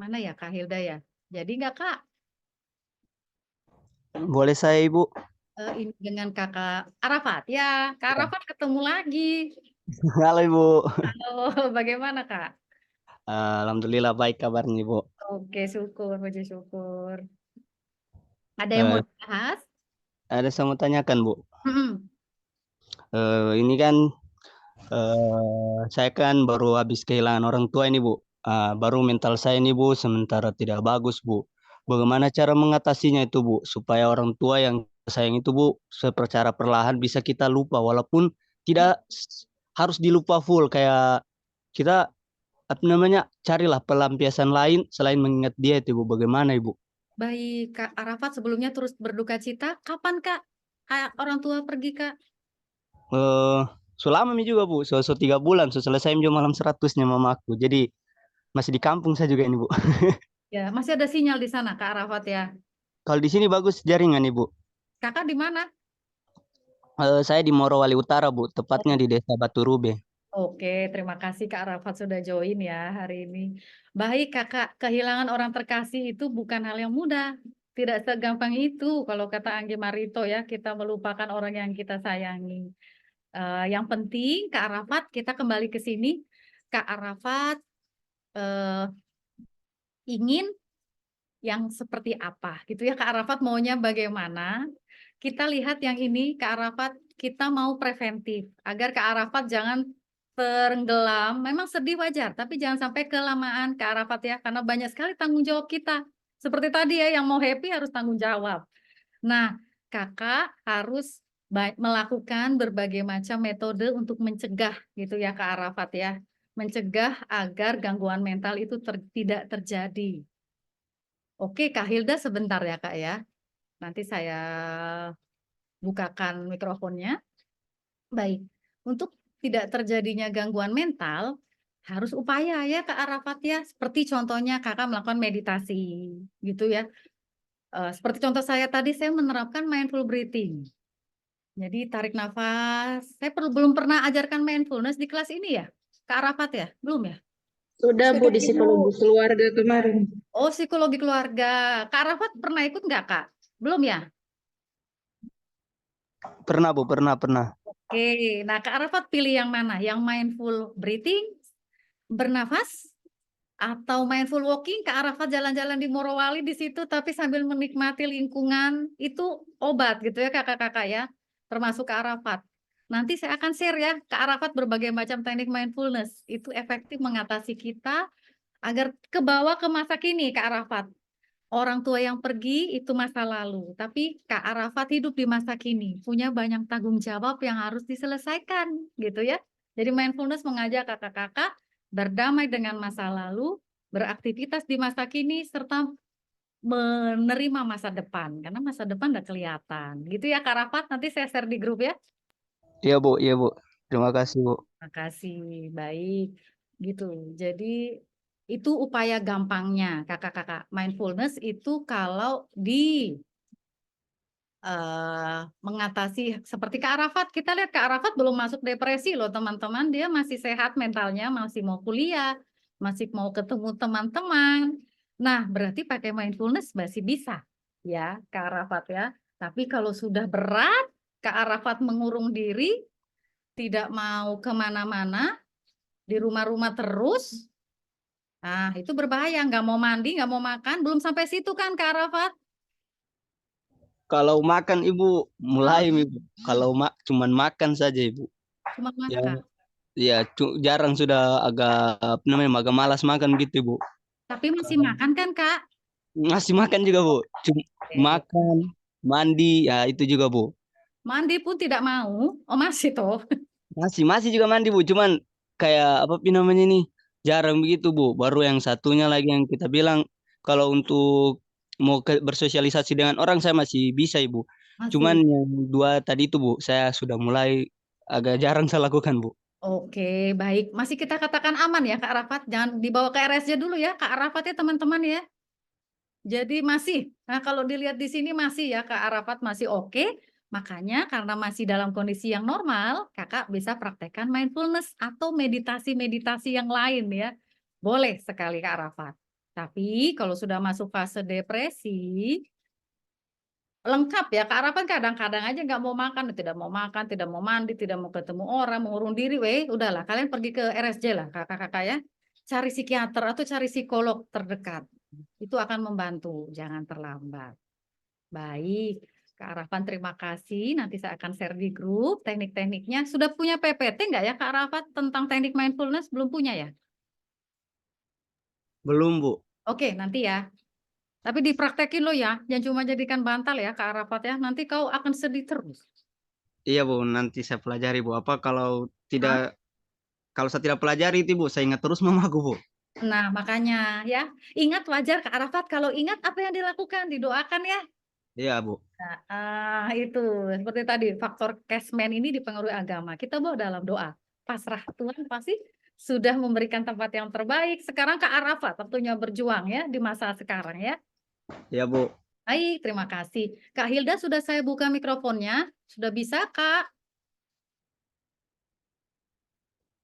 Mana ya Kak Hilda ya? Jadi nggak Kak? Boleh saya Ibu? Ini dengan Kakak Arafat. Ya, Kak Arafat ketemu lagi. Halo Ibu. Halo, bagaimana Kak? Alhamdulillah baik kabarnya Ibu. Oke, syukur, puji syukur. Ada yang mau Eh, dibahas? ada saya mau tanyakan Bu. Mm-mm. Ini kan saya kan baru habis kehilangan orang tua ini Bu. Baru mental saya ini Bu sementara tidak bagus Bu. Bagaimana cara mengatasinya itu Bu supaya orang tua yang sayang itu Bu secara perlahan bisa kita lupa walaupun tidak harus dilupa full, kayak kita apa namanya carilah pelampiasan lain selain mengingat dia itu Bu. Bagaimana Ibu? Baik, Kak Arafat sebelumnya terus berduka cita. Kapan Kak orang tua pergi Kak? Eh, Selama ini juga Bu, so 3 bulan, so selesai juga malam 100-nya mamaku. Jadi masih di kampung saya juga ini Bu. Ya, masih ada sinyal di sana Kak Arafat ya. Kalau di sini bagus jaringan Ibu. Kakak di mana? Saya di Morowali Utara Bu, tepatnya di Desa Batu Rube. Oke, terima kasih Kak Arafat sudah join ya hari ini. Baik Kakak, kehilangan orang terkasih itu bukan hal yang mudah. Tidak segampang itu kalau kata Anggi Marito ya, kita melupakan orang yang kita sayangi. Yang penting Kak Arafat, kita kembali ke sini. Kak Arafat eh, ingin yang seperti apa gitu ya Kak Arafat, maunya bagaimana? Kita lihat yang ini Kak Arafat, kita mau preventif agar Kak Arafat jangan tenggelam. Memang sedih wajar, tapi jangan sampai kelamaan Kak Arafat ya, karena banyak sekali tanggung jawab kita. Seperti tadi ya, yang mau happy harus tanggung jawab. Nah, Kakak harus melakukan berbagai macam metode untuk mencegah gitu ya Kak Arafat ya. Mencegah agar gangguan mental itu tidak terjadi. Oke, Kak Hilda sebentar ya Kak ya. Nanti saya bukakan mikrofonnya. Baik, untuk tidak terjadinya gangguan mental, harus upaya ya Kak Arafat ya. Seperti contohnya Kakak melakukan meditasi gitu ya. Seperti contoh saya tadi, saya menerapkan mindful breathing. Jadi tarik nafas. Saya belum pernah ajarkan mindfulness di kelas ini ya, Kak Arafat ya? Belum ya? Sudah Bu di psikologi keluarga kemarin. Oh, psikologi keluarga. Kak Arafat pernah ikut nggak Kak? Belum ya? Pernah Bu, pernah. Oke, nah Kak Arafat pilih yang mana? Yang mindful breathing, bernafas, atau mindful walking? Kak Arafat jalan-jalan di Morowali di situ, tapi sambil menikmati lingkungan, itu obat gitu ya kakak-kakak ya, termasuk Kak Arafat. Nanti saya akan share ya, Kak Arafat berbagai macam teknik mindfulness, itu efektif mengatasi kita agar ke bawah ke masa kini Kak Arafat. Orang tua yang pergi itu masa lalu, tapi Kak Arafat hidup di masa kini, punya banyak tanggung jawab yang harus diselesaikan, gitu ya. Jadi mindfulness mengajak kakak-kakak berdamai dengan masa lalu, beraktivitas di masa kini, serta menerima masa depan, karena masa depan udah kelihatan. Gitu ya Kak Arafat, nanti saya share di grup ya. Iya Bu, iya Bu. Terima kasih Bu. Terima kasih, baik. Gitu, jadi itu upaya gampangnya kakak-kakak. Mindfulness itu kalau di mengatasi seperti Kak Arafat, kita lihat Kak Arafat belum masuk depresi loh teman-teman, dia masih sehat mentalnya, masih mau kuliah, masih mau ketemu teman-teman. Nah, berarti pakai mindfulness masih bisa ya Kak Arafat ya. Tapi kalau sudah berat, Kak Arafat mengurung diri, tidak mau kemana-mana, di rumah-rumah terus, nah itu berbahaya, nggak mau mandi, nggak mau makan, belum sampai situ kan Kak Arafat? Kalau makan Ibu mulai Ibu. Kalau cuman makan saja Ibu. Cuma Ya, makan. ya jarang sudah agak apa namanya agak malas makan gitu Bu. Tapi masih makan kan Kak? Masih makan juga Bu. Makan, mandi, ya itu juga Bu. Mandi pun tidak mau. Oh masih toh. Masih juga mandi Bu. Cuman kayak apa namanya nih jarang begitu Bu. Baru yang satunya lagi yang kita bilang kalau untuk mau bersosialisasi dengan orang saya masih bisa Ibu. Cuman Masih. yang dua tadi itu Bu, saya sudah mulai agak jarang saya lakukan, Bu. Oke, baik. Masih kita katakan aman ya, Kak Arafat. Jangan dibawa ke RSJ dulu ya, Kak Arafat ya teman-teman ya. Jadi masih, nah kalau dilihat di sini masih ya Kak Arafat masih oke. Makanya karena masih dalam kondisi yang normal, Kakak bisa praktekkan mindfulness atau meditasi-meditasi yang lain ya. Boleh sekali Kak Arafat. Tapi kalau sudah masuk fase depresi, lengkap ya Kak Arafat kadang-kadang aja nggak mau makan, tidak mau makan, tidak mau mandi, tidak mau ketemu orang, mengurung diri, udahlah kalian pergi ke RSJ lah kakak-kakak ya. Cari psikiater atau cari psikolog terdekat. Itu akan membantu, jangan terlambat. Baik, Kak Arafat terima kasih. Nanti saya akan share di grup teknik-tekniknya. Sudah punya PPT nggak ya Kak Arafat tentang teknik mindfulness? Belum punya ya? Belum, Bu. Oke, nanti ya. Tapi dipraktekin lo ya, jangan cuma jadikan bantal ya Kak Arafat ya. Nanti kau akan sedih terus. Iya, Bu, nanti saya pelajari, Bu. Apa kalau tidak kalau saya tidak pelajari itu, Bu, saya ingat terus mamaku, Bu. Nah, makanya ya, ingat wajar Kak Arafat kalau ingat apa yang dilakukan, didoakan ya. Iya, Bu. Nah, itu seperti tadi faktor casement ini dipengaruhi agama. Kita bawa dalam doa. Pasrah Tuhan pasti sudah memberikan tempat yang terbaik. Sekarang Kak Arafat tentunya berjuang ya di masa sekarang ya. Iya, Bu. Baik, terima kasih. Kak Hilda sudah saya buka mikrofonnya. Sudah bisa Kak?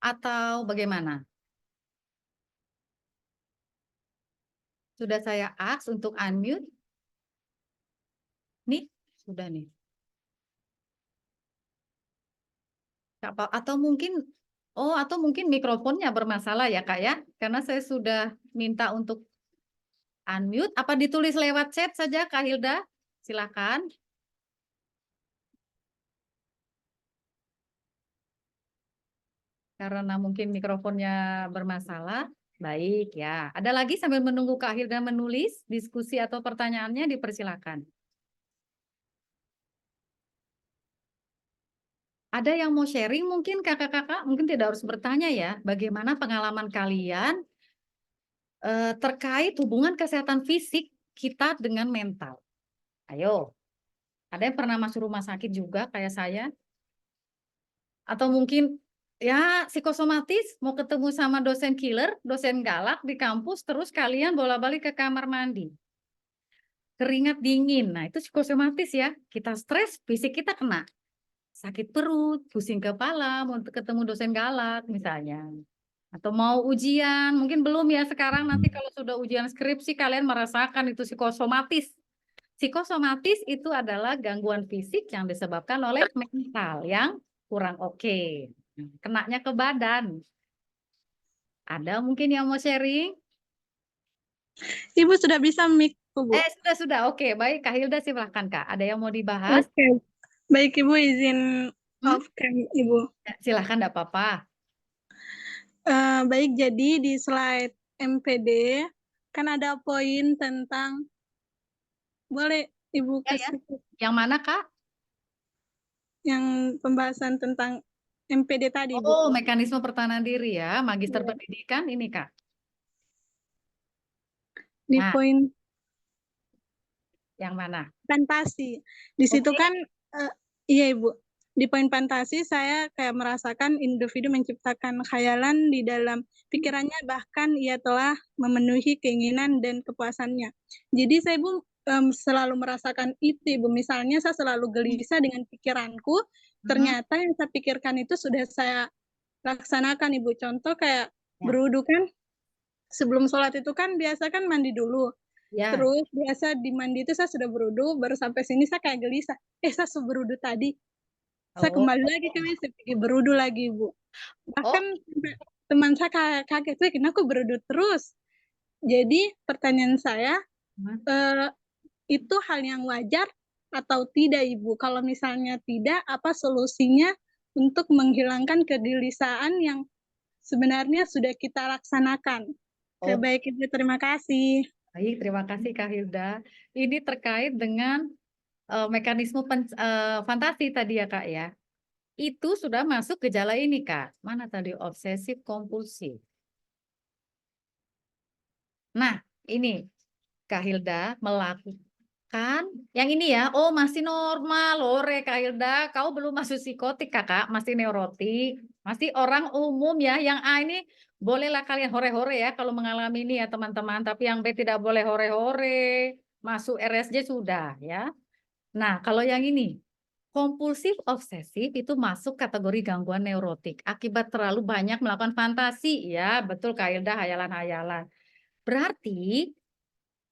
Atau bagaimana? Sudah saya ask untuk unmute. Nih, sudah nih. Atau mungkin mikrofonnya bermasalah ya Kak ya, karena saya sudah minta untuk unmute. Apa ditulis lewat chat saja Kak Hilda? Silakan. Karena mungkin mikrofonnya bermasalah. Baik ya. Ada lagi sambil menunggu Kak Hilda menulis diskusi atau pertanyaannya dipersilakan. Ada yang mau sharing mungkin kakak-kakak? Mungkin tidak harus bertanya ya. Bagaimana pengalaman kalian terkait hubungan kesehatan fisik kita dengan mental? Ayo. Ada yang pernah masuk rumah sakit juga kayak saya? Atau mungkin ya psikosomatis mau ketemu sama dosen killer, dosen galak di kampus, terus kalian bola-balik ke kamar mandi. Keringat dingin, nah itu psikosomatis ya. Kita stres, fisik kita kena. Sakit perut, pusing kepala, mau ketemu dosen galak misalnya. Atau mau ujian, mungkin belum ya sekarang, nanti kalau sudah ujian skripsi kalian merasakan itu psikosomatis. Psikosomatis itu adalah gangguan fisik yang disebabkan oleh mental yang kurang oke. Kenanya ke badan. Ada mungkin yang mau sharing? Ibu sudah bisa mic, Bu. Sudah. Oke, baik. Kak Hilda silahkan, Kak. Ada yang mau dibahas? Oke. Baik, Ibu izin off cam, Ibu. Silahkan, enggak apa-apa. Baik, jadi di slide MPD kan ada poin tentang, boleh Ibu Ya, ya. kasih Yang mana, Kak? yang pembahasan tentang MPD tadi, Bu. Oh, mekanisme pertahanan diri ya. Magister Iya. pendidikan ini, Kak. Di Nah. poin Yang mana? fantasi. Di situ Oke. kan, iya Ibu, di poin fantasi saya kayak merasakan individu menciptakan khayalan di dalam pikirannya, bahkan ia telah memenuhi keinginan dan kepuasannya. Jadi saya Ibu selalu merasakan itu Ibu. Misalnya saya selalu gelisah dengan pikiranku, ternyata yang saya pikirkan itu sudah saya laksanakan Ibu. Contoh kayak berwudu kan, sebelum sholat itu kan biasa kan mandi dulu. Ya. Terus biasa di mandi itu saya sudah berwudu, baru sampai sini saya kayak gelisah. Saya berwudu tadi. Saya kembali lagi ke WC, pergi berwudu lagi, Bu. Bahkan teman saya kaget, kenapa aku berwudu terus? Jadi pertanyaan saya, itu hal yang wajar atau tidak, Ibu? Kalau misalnya tidak, apa solusinya untuk menghilangkan kegelisahan yang sebenarnya sudah kita laksanakan? Oke, baik Ibu, terima kasih. Baik, terima kasih Kak Hilda. Ini terkait dengan mekanisme fantasi tadi ya Kak ya. Itu sudah masuk gejala ini Kak. Mana tadi? Obsesif kompulsif. Nah, ini Kak Hilda Kan? Yang ini ya, oh masih normal, Lore Kak Hilda, kau belum masuk psikotik Kakak, masih neurotik, masih orang umum ya. Yang A ini bolehlah kalian hore-hore ya kalau mengalami ini ya teman-teman, tapi yang B tidak boleh hore-hore, masuk RSJ sudah ya. Nah, kalau yang ini, kompulsif obsesif itu masuk kategori gangguan neurotik akibat terlalu banyak melakukan fantasi ya, betul Kak Hilda, hayalan-hayalan. Berarti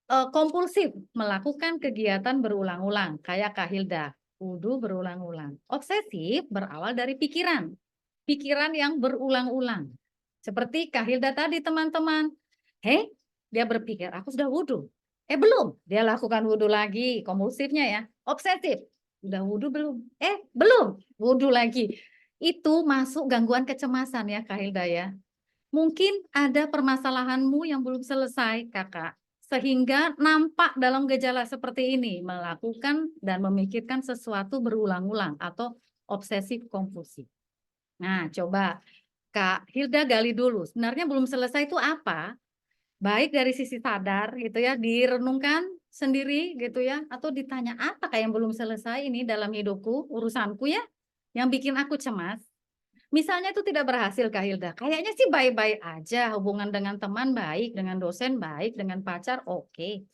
kompulsif melakukan kegiatan berulang-ulang kayak Kak Hilda, wudhu berulang-ulang. Obsesif berawal dari pikiran yang berulang-ulang. Seperti Kak Hilda tadi teman-teman. Dia berpikir aku sudah wudhu. Belum, dia lakukan wudhu lagi. Kompulsifnya ya, obsesif. Udah wudhu belum? Belum, wudhu lagi. Itu masuk gangguan kecemasan ya Kak Hilda ya. Mungkin ada permasalahanmu yang belum selesai, Kakak. Sehingga nampak dalam gejala seperti ini, melakukan dan memikirkan sesuatu berulang-ulang atau obsesif kompulsif. Nah, coba Kak Hilda gali dulu. Sebenarnya belum selesai itu apa? Baik dari sisi sadar gitu ya, direnungkan sendiri gitu ya, atau ditanya apa kayak yang belum selesai ini dalam hidupku, urusanku ya, yang bikin aku cemas. Misalnya itu tidak berhasil Kak Hilda, kayaknya sih baik-baik aja, hubungan dengan teman baik, dengan dosen baik, dengan pacar oke,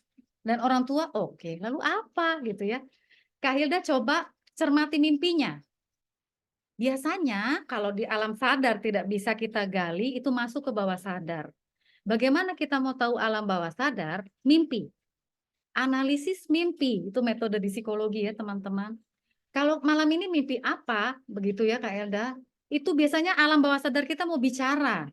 dan orang tua oke. Lalu apa gitu ya? Kak Hilda coba cermati mimpinya. Biasanya kalau di alam sadar tidak bisa kita gali, itu masuk ke bawah sadar. Bagaimana kita mau tahu alam bawah sadar? Mimpi. Analisis mimpi, itu metode di psikologi ya teman-teman. Kalau malam ini mimpi apa, begitu ya Kak Elda, itu biasanya alam bawah sadar kita mau bicara.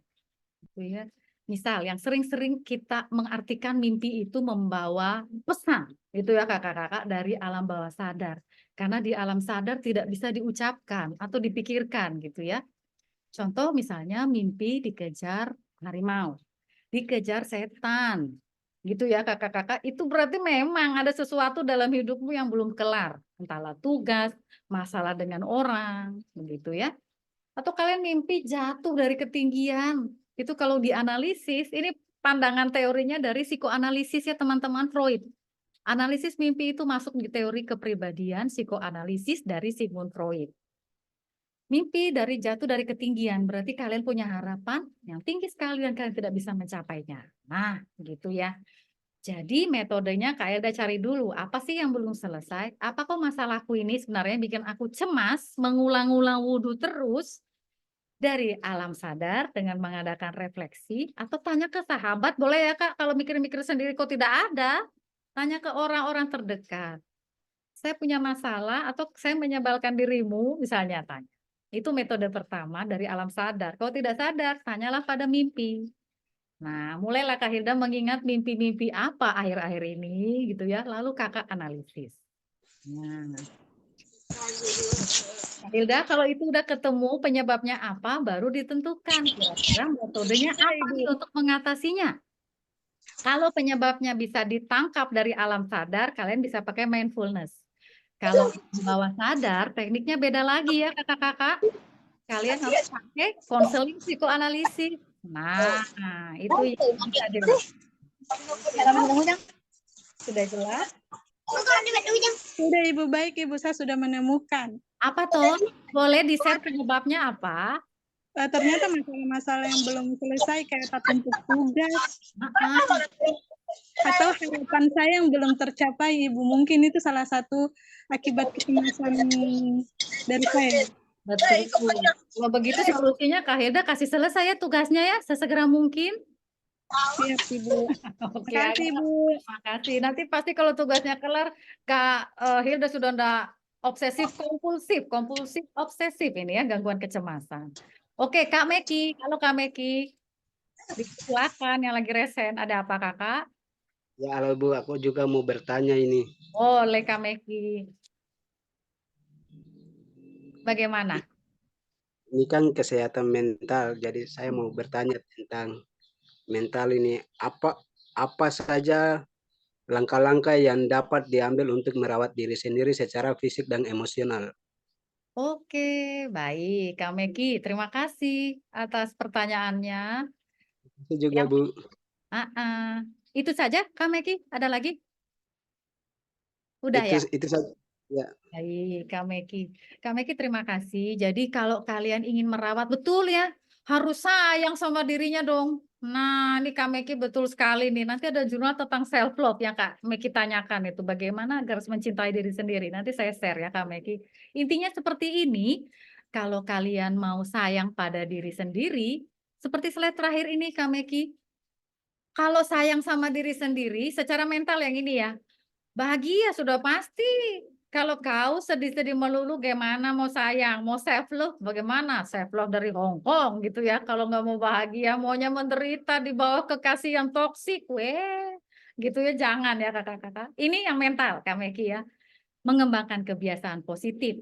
Gitu ya. Misal yang sering-sering kita mengartikan mimpi itu membawa pesan, itu ya kakak-kakak dari alam bawah sadar. Karena di alam sadar tidak bisa diucapkan atau dipikirkan gitu ya. Contoh misalnya mimpi dikejar harimau, dikejar setan, gitu ya kakak-kakak. Itu berarti memang ada sesuatu dalam hidupmu yang belum kelar, entahlah tugas, masalah dengan orang, begitu ya. Atau kalian mimpi jatuh dari ketinggian. Itu kalau dianalisis, ini pandangan teorinya dari psikoanalisis ya teman-teman, Freud. Analisis mimpi itu masuk di teori kepribadian psikoanalisis dari Sigmund Freud. Mimpi dari jatuh dari ketinggian, berarti kalian punya harapan yang tinggi sekali dan kalian tidak bisa mencapainya. Nah, gitu ya. Jadi metodenya Kak Elda cari dulu, apa sih yang belum selesai? Apa kok masalahku ini sebenarnya bikin aku cemas, mengulang-ulang wudhu terus? Dari alam sadar dengan mengadakan refleksi atau tanya ke sahabat, boleh ya Kak, kalau mikir-mikir sendiri kok tidak ada, tanya ke orang-orang terdekat. Saya punya masalah atau saya menyebalkan dirimu, misalnya tanya. Itu metode pertama dari alam sadar. Kalau tidak sadar, tanyalah pada mimpi. Nah, mulailah Kak Hilda mengingat mimpi-mimpi apa akhir-akhir ini gitu ya, lalu Kakak analisis. Nah, Hilda, kalau itu udah ketemu penyebabnya apa, baru ditentukan kira-kira metodenya apa nih untuk mengatasinya. Kalau penyebabnya bisa ditangkap dari alam sadar, kalian bisa pakai mindfulness. Kalau di bawah sadar, tekniknya beda lagi ya kakak-kakak. Kalian harus pakai konseling psikoanalisis. Nah, itu yang bisa dilakukan. Sudah jelas? Sudah Ibu, baik Ibu, saya sudah menemukan. Apa toh? Boleh di-share penyebabnya apa? Ternyata masalah-masalah yang belum selesai kayak tumpuk tugas atau harapan saya yang belum tercapai Ibu. Mungkin itu salah satu akibat kecemasan dari saya. Betul. Kalau begitu solusinya Kak Hilda kasih selesai ya tugasnya ya, sesegera mungkin. Siap Ibu. Oke, Terima kasih Ibu. terima kasih. Nanti pasti kalau tugasnya kelar, Kak Hilda sudah enggak obsesif kompulsif obsesif ini ya, gangguan kecemasan. Oke, Kak Meki, halo Kak Meki. Silakan yang lagi resen, ada apa Kakak? Ya, halo Bu, aku juga mau bertanya ini. Boleh Kak Meki. Bagaimana? Ini kan kesehatan mental, jadi saya mau bertanya tentang mental ini. Apa saja langkah-langkah yang dapat diambil untuk merawat diri sendiri secara fisik dan emosional? Oke, baik Kak Meki. Terima kasih atas pertanyaannya. Itu juga Bu. Itu saja Kak Meki, ada lagi? Udah ya? Itu saja. Ya, Baik, Kak Meki. Kak Meki terima kasih. Jadi kalau kalian ingin merawat, betul ya, harus sayang sama dirinya dong. Nah, ini Kak Meki betul sekali nih. Nanti ada jurnal tentang self love yang Kak Meki tanyakan itu bagaimana agar mencintai diri sendiri. Nanti saya share ya Kak Meki. Intinya seperti ini, kalau kalian mau sayang pada diri sendiri, seperti slide terakhir ini Kak Meki. Kalau sayang sama diri sendiri, secara mental yang ini ya, bahagia sudah pasti. Kalau kau sedih-sedih melulu, gimana mau sayang, mau self love, bagaimana self love dari Hong Kong gitu ya? Kalau nggak mau bahagia, maunya menderita di bawah kekasih yang toksik, gitu ya jangan ya kakak-kakak. Ini yang mental, Kak Meki ya, mengembangkan kebiasaan positif.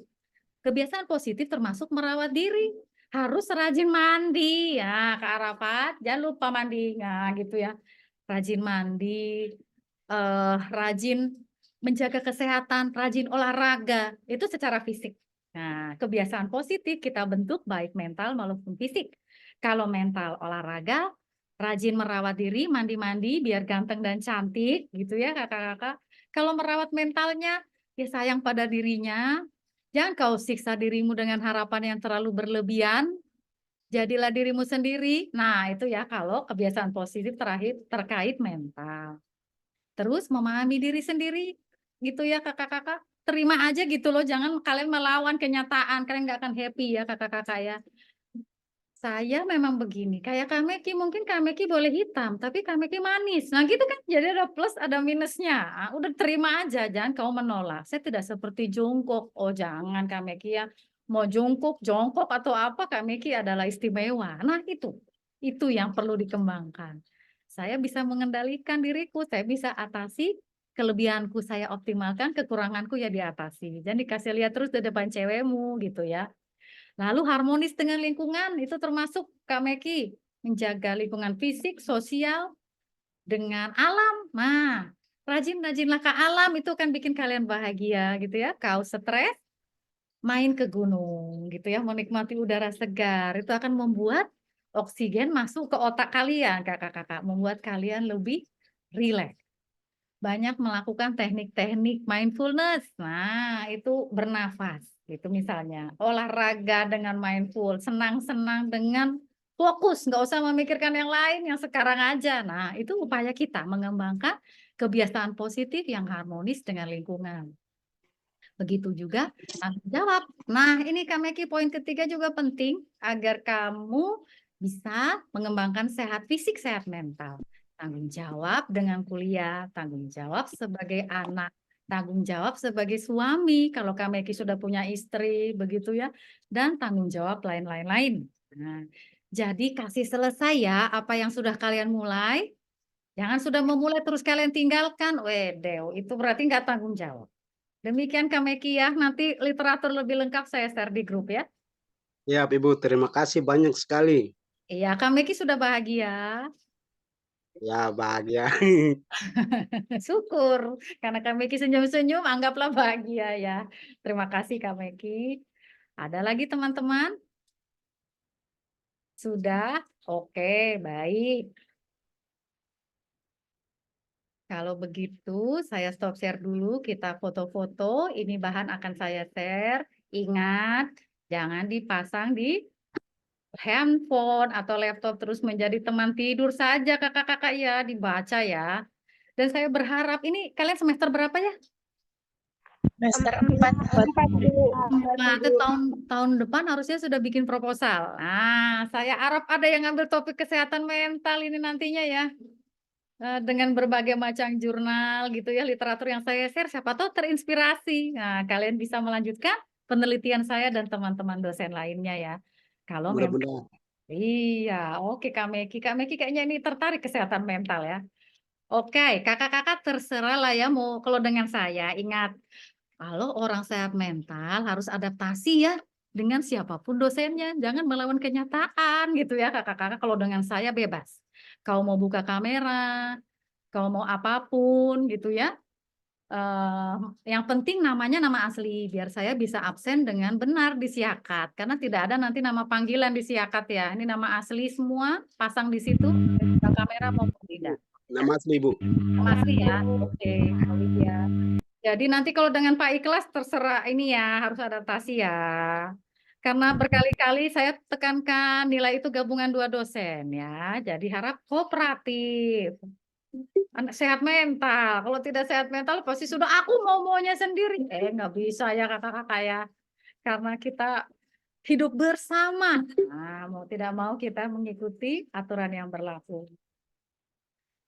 Kebiasaan positif termasuk merawat diri, harus rajin mandi ya, Kak Arafat, jangan lupa mandi, nah gitu ya, rajin mandi, rajin menjaga kesehatan, rajin olahraga, itu secara fisik. Nah, kebiasaan positif kita bentuk baik mental maupun fisik. Kalau mental olahraga, rajin merawat diri, mandi-mandi biar ganteng dan cantik, gitu ya kakak-kakak. Kalau merawat mentalnya, ya sayang pada dirinya. Jangan kau siksa dirimu dengan harapan yang terlalu berlebihan. Jadilah dirimu sendiri. Nah, itu ya kalau kebiasaan positif terakhir terkait mental. Terus memahami diri sendiri, gitu ya kakak-kakak. Terima aja gitu loh, jangan kalian melawan kenyataan, kalian nggak akan happy ya kakak-kakak ya. Saya memang begini, kayak Kak Meki, mungkin Kak Meki boleh hitam, tapi Kak Meki manis. Nah gitu kan, jadi ada plus, ada minusnya. Ah, udah terima aja, jangan kau menolak. Saya tidak seperti jongkok, oh jangan Kak Meki ya. Mau jongkok atau apa, Kak Meki adalah istimewa. Nah itu yang perlu dikembangkan. Saya bisa mengendalikan diriku, saya bisa atasi kelebihanku, saya optimalkan, kekuranganku ya diatasi. Jangan dikasih lihat terus di depan cewekmu gitu ya. Lalu harmonis dengan lingkungan, itu termasuk Kak Meki, menjaga lingkungan fisik, sosial, dengan alam. Nah, rajin-rajinlah ke alam, itu kan bikin kalian bahagia gitu ya. Kau stres, main ke gunung gitu ya, menikmati udara segar, itu akan membuat oksigen masuk ke otak kalian, kakak-kakak, membuat kalian lebih rileks. Banyak melakukan teknik-teknik mindfulness. Nah, itu bernafas. Itu misalnya olahraga dengan mindful, senang-senang dengan fokus, nggak usah memikirkan yang lain, yang sekarang aja. Nah, itu upaya kita mengembangkan kebiasaan positif yang harmonis dengan lingkungan. Begitu juga tanggung jawab. Nah, ini Kak Meki poin ketiga juga penting agar kamu bisa mengembangkan sehat fisik, sehat mental. Tanggung jawab dengan kuliah, tanggung jawab sebagai anak, tanggung jawab sebagai suami kalau Kak Meki sudah punya istri, begitu ya, dan tanggung jawab lain-lain. Nah, jadi kasih selesai ya apa yang sudah kalian mulai. Jangan sudah memulai terus kalian tinggalkan, wedeu, itu berarti nggak tanggung jawab. Demikian Kak Meki ya, nanti literatur lebih lengkap saya share di grup ya. ya Ibu, terima kasih banyak sekali. Iya, Kak Meki sudah bahagia. Ya, bahagia. Syukur, karena Kak Meki senyum-senyum, anggaplah bahagia ya. Terima kasih Kak Meki. Ada lagi teman-teman? Sudah? Oke, baik. Kalau begitu, saya stop share dulu, kita foto-foto. Ini bahan akan saya share. Ingat, jangan dipasang di handphone atau laptop terus menjadi teman tidur saja kakak-kakak ya, dibaca ya. Dan saya berharap, ini kalian semester berapa ya? Semester 4. Nah, itu tahun depan harusnya sudah bikin proposal. Nah, saya harap ada yang ngambil topik kesehatan mental ini nantinya ya. Dengan berbagai macam jurnal gitu ya, literatur yang saya share, siapa tahu terinspirasi. Nah, kalian bisa melanjutkan penelitian saya dan teman-teman dosen lainnya ya. Kalau memang Mudah-mudahan. iya, oke Kak Meki. Kak Meki kayaknya ini tertarik kesehatan mental ya. Oke, kakak-kakak terserah lah ya mau kalau dengan saya. Ingat, kalau orang sehat mental harus adaptasi ya dengan siapapun dosennya. Jangan melawan kenyataan gitu ya kakak-kakak. Kalau dengan saya bebas. Kau mau buka kamera, kau mau apapun gitu ya. Yang penting namanya nama asli biar saya bisa absen dengan benar di Siakat karena tidak ada nanti nama panggilan di Siakat ya. Ini nama asli semua pasang di situ buka kamera maupun tidak. Nama asli Ibu. Nama asli ya. Oke, Aulia. Jadi nanti kalau dengan Pak Ikhlas terserah ini ya, harus adaptasi ya. Karena berkali-kali saya tekankan nilai itu gabungan 2 dosen ya. Jadi harap kooperatif. Anak sehat mental. Kalau tidak sehat mental pasti sudah aku maunya sendiri. Nggak bisa ya kakak-kakak ya. Karena kita hidup bersama. Nah, mau tidak mau kita mengikuti aturan yang berlaku.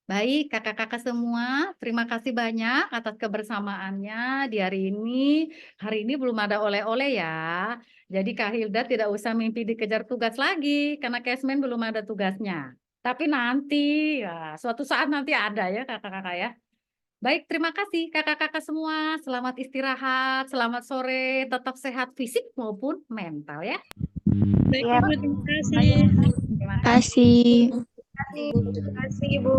Baik, kakak-kakak semua, terima kasih banyak atas kebersamaannya di hari ini. Hari ini belum ada oleh-oleh ya. Jadi Kak Hilda tidak usah mimpi dikejar tugas lagi, karena Kesmen belum ada tugasnya. Tapi nanti, ya, suatu saat nanti ada ya kakak-kakak ya. Baik, terima kasih kakak-kakak semua. Selamat istirahat, selamat sore, tetap sehat fisik maupun mental ya. Baik, Siap. Ibu, terima kasih. Terima kasih. Kasih. Terima kasih, Bu.